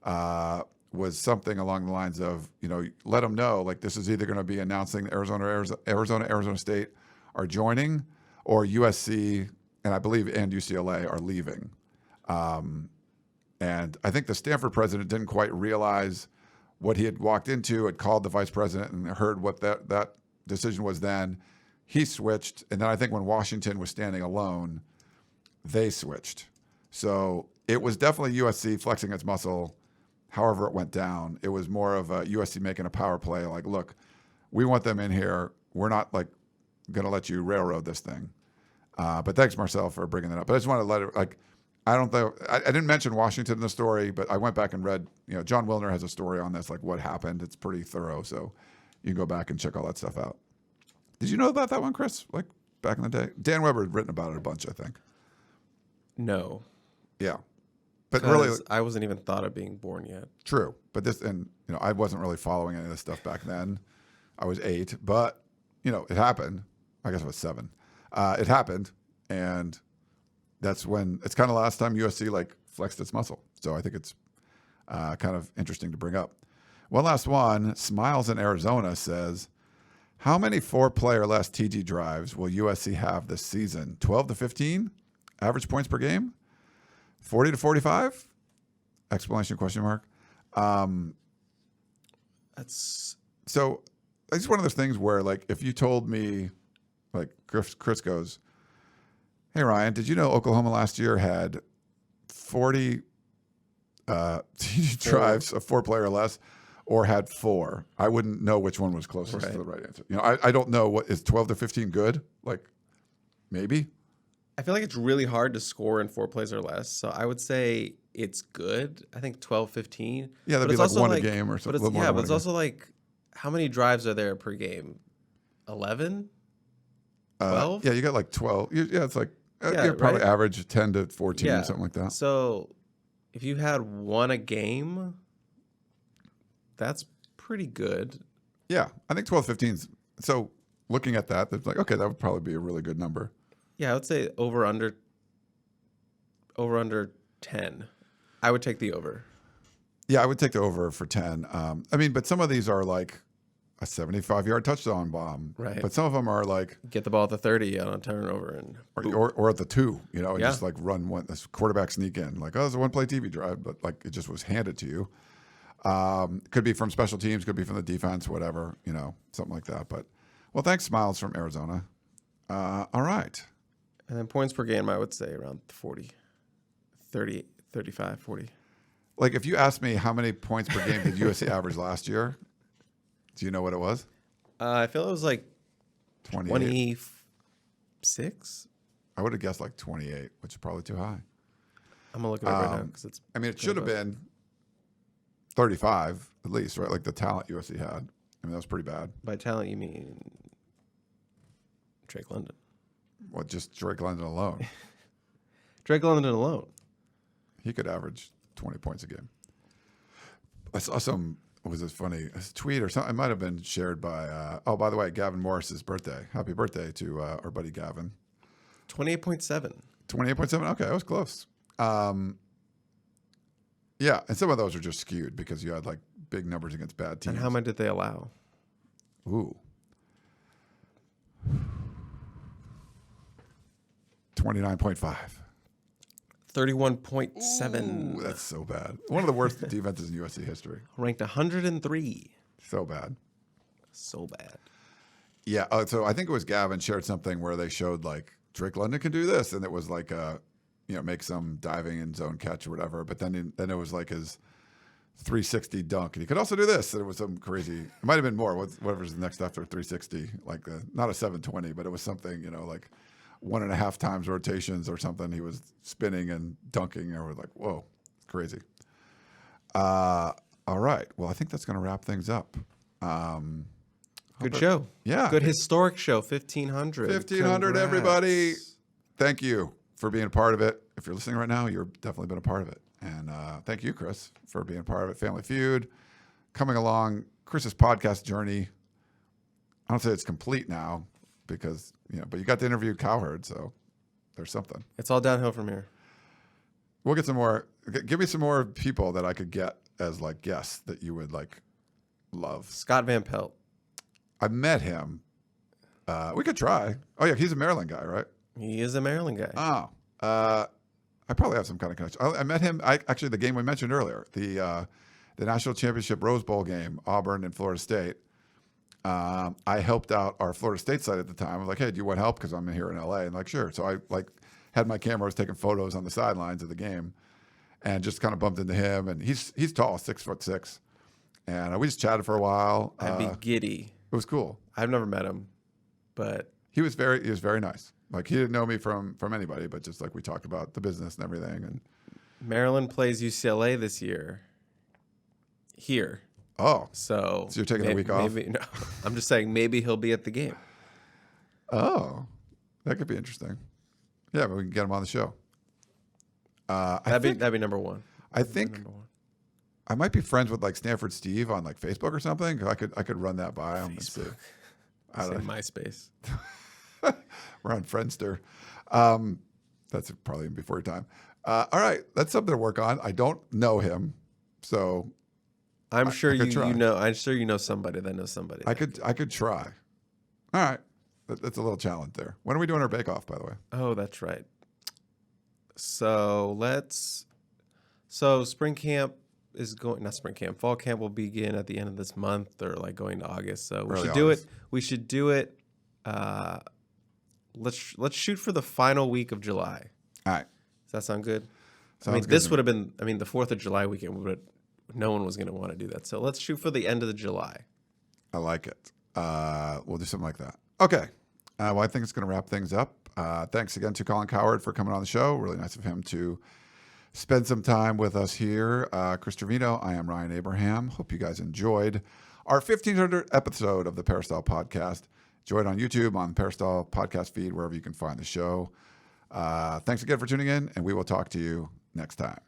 was something along the lines of, let them know this is either going to be announcing Arizona State are joining, or USC and I believe and UCLA are leaving. And I think the Stanford president didn't quite realize what he had walked into, had called the vice president and heard what that decision was then. He switched. And then I think when Washington was standing alone, they switched. So it was definitely USC flexing its muscle. However it went down, it was more of a USC making a power play. Look, we want them in here. We're not going to let you railroad this thing. But thanks, Marcel, for bringing that up. But I just wanted to let it, I didn't mention Washington in the story, but I went back and read, John Wilner has a story on this, what happened. It's pretty thorough. So you can go back and check all that stuff out. Did you know about that one, Chris? Back in the day? Dan Weber had written about it a bunch, I think. No. Yeah. But really, I wasn't even thought of being born yet. True. But I wasn't really following any of this stuff back then. I was 8, but it happened. I guess I was 7. It happened, and that's when it's kind of last time USC flexed its muscle. So I think it's kind of interesting to bring up. One last one. Smiles in Arizona says, how many 4-player less TG drives will USC have this season? 12 to 15? Average points per game? 40 to 45? Exclamation question mark. That's so it's one of those things where if you told me, Chris goes, hey Ryan, did you know Oklahoma last year had 40 TG drives of 4-player or less, or had 4? I wouldn't know which one was closest to the right answer. I don't know, what is 12 to 15 good? Maybe. I feel like it's really hard to score in 4 plays or less. So I would say it's good. I think 12, 15. Yeah, that'd But be it's like also one a game or something. But it's also like, how many drives are there per game? 11? 12? Yeah, you got like 12. Yeah, it's like Yeah, you probably right? average 10 to 14 Yeah. something like that. So if you had 1 a game, that's pretty good. Yeah, I think 12, 15's. So looking at that, it's like, okay, that would probably be a really good number. Yeah, I would say over under 10. I would take the over. Yeah, I would take the over for 10. I mean, but some of these are like a 75-yard touchdown bomb. Right. But some of them are like, Get the ball at the 30 on a turnover and or at the 2, and Yeah. just like run one, this quarterback sneak in. Like, oh, it's a one-play TV drive, but like it just was handed to you. Could be from special teams, could be from the defense, whatever, something like that. But, well, thanks, Smiles from Arizona. All right. And then points per game, I would say around 40, 30, 35, 40. Like, if you asked me how many points per game did USC average last year, do you know what it was? I feel it was like 28. 26. I would have guessed like 28, which is probably too high. I'm going to look it up right now because it's. I mean, it should have been 35 at least, right? Like the talent USC had. I mean, that was pretty bad. By talent, you mean Drake London. Well, just Drake London alone. Drake London alone. He could average 20 points a game. I saw some, was this funny, a tweet or something. It might have been shared by, by the way, Gavin Morris's birthday. Happy birthday to our buddy Gavin. 28.7. 28.7. Okay, that was close. Yeah, and some of those are just skewed because you had like big numbers against bad teams. And how many did they allow? Ooh. 29.5. 31.7. Ooh, that's so bad. One of the worst defenses in USC history. Ranked 103. So bad. So bad. Yeah. So I think it was Gavin shared something where they showed like Drake London can do this, and it was like make some diving in zone catch or whatever. But then it was like his 360 dunk, and he could also do this. And it was some crazy. It might have been more. Whatever's the next after 360, like not a 720, but it was something like 1.5 times rotations or something. He was spinning and dunking, and we're like, whoa, it's crazy. All right. Well, I think that's going to wrap things up. Good show. Yeah. Good historic show. 1,500. 1,500, everybody. Thank you for being a part of it. If you're listening right now, you're definitely been a part of it. And thank you, Chris, for being a part of it. Family Feud, coming along. Chris's podcast journey. I don't say it's complete now because, but you got to interview Cowherd, so there's something. It's all downhill from here. We'll get some more. Give me some more people that I could get as like guests that you would like love. Scott Van Pelt. I met him. We could try. Oh, yeah, he's a Maryland guy, right? He is a Maryland guy. Oh, I probably have some kind of connection. I met him. Actually, the game we mentioned earlier, the national championship Rose Bowl game, Auburn and Florida State. I helped out our Florida State side at the time. I was like, "Hey, do you want help? Because I'm here in LA." And like, sure. So I had my camera, I was taking photos on the sidelines of the game, and just kind of bumped into him. And he's tall, 6'6", and we just chatted for a while. I'd be giddy. It was cool. I've never met him, but He was very nice. Like he didn't know me from anybody, but just like we talked about the business and everything. And Maryland plays UCLA this year. Here. So you're taking a week off? Maybe, no, I'm just saying maybe he'll be at the game. Oh, that could be interesting. Yeah, but we can get him on the show. That'd be number one. I think I might be friends with like Stanford Steve on like Facebook or something. I could run that by him and see. I say MySpace. We're on Friendster. That's probably before your time. All right, that's something to work on. I don't know him, so I'm sure I could try. I'm sure you know somebody that knows somebody. I could try. All right, that's a little challenge there. When are we doing our bake off, by the way? Oh, that's right. So spring camp is going. Not spring camp. Fall camp will begin at the end of this month, or like going to August. So we Early should do August. it. We should do it. Let's shoot for the final week of July. All right. Does that sound good? Sounds good this to would have been. the 4th of July weekend no one was going to want to do that. So let's shoot for the end of the July. I like it. We'll do something like that. Okay. Well, I think it's going to wrap things up. Thanks again to Colin Cowherd for coming on the show. Really nice of him to spend some time with us here. Chris Trevino, I am Ryan Abraham. Hope you guys enjoyed our 1500th episode of the Peristyle Podcast. Enjoy it on YouTube, on the Peristyle Podcast feed, wherever you can find the show. Thanks again for tuning in, and we will talk to you next time.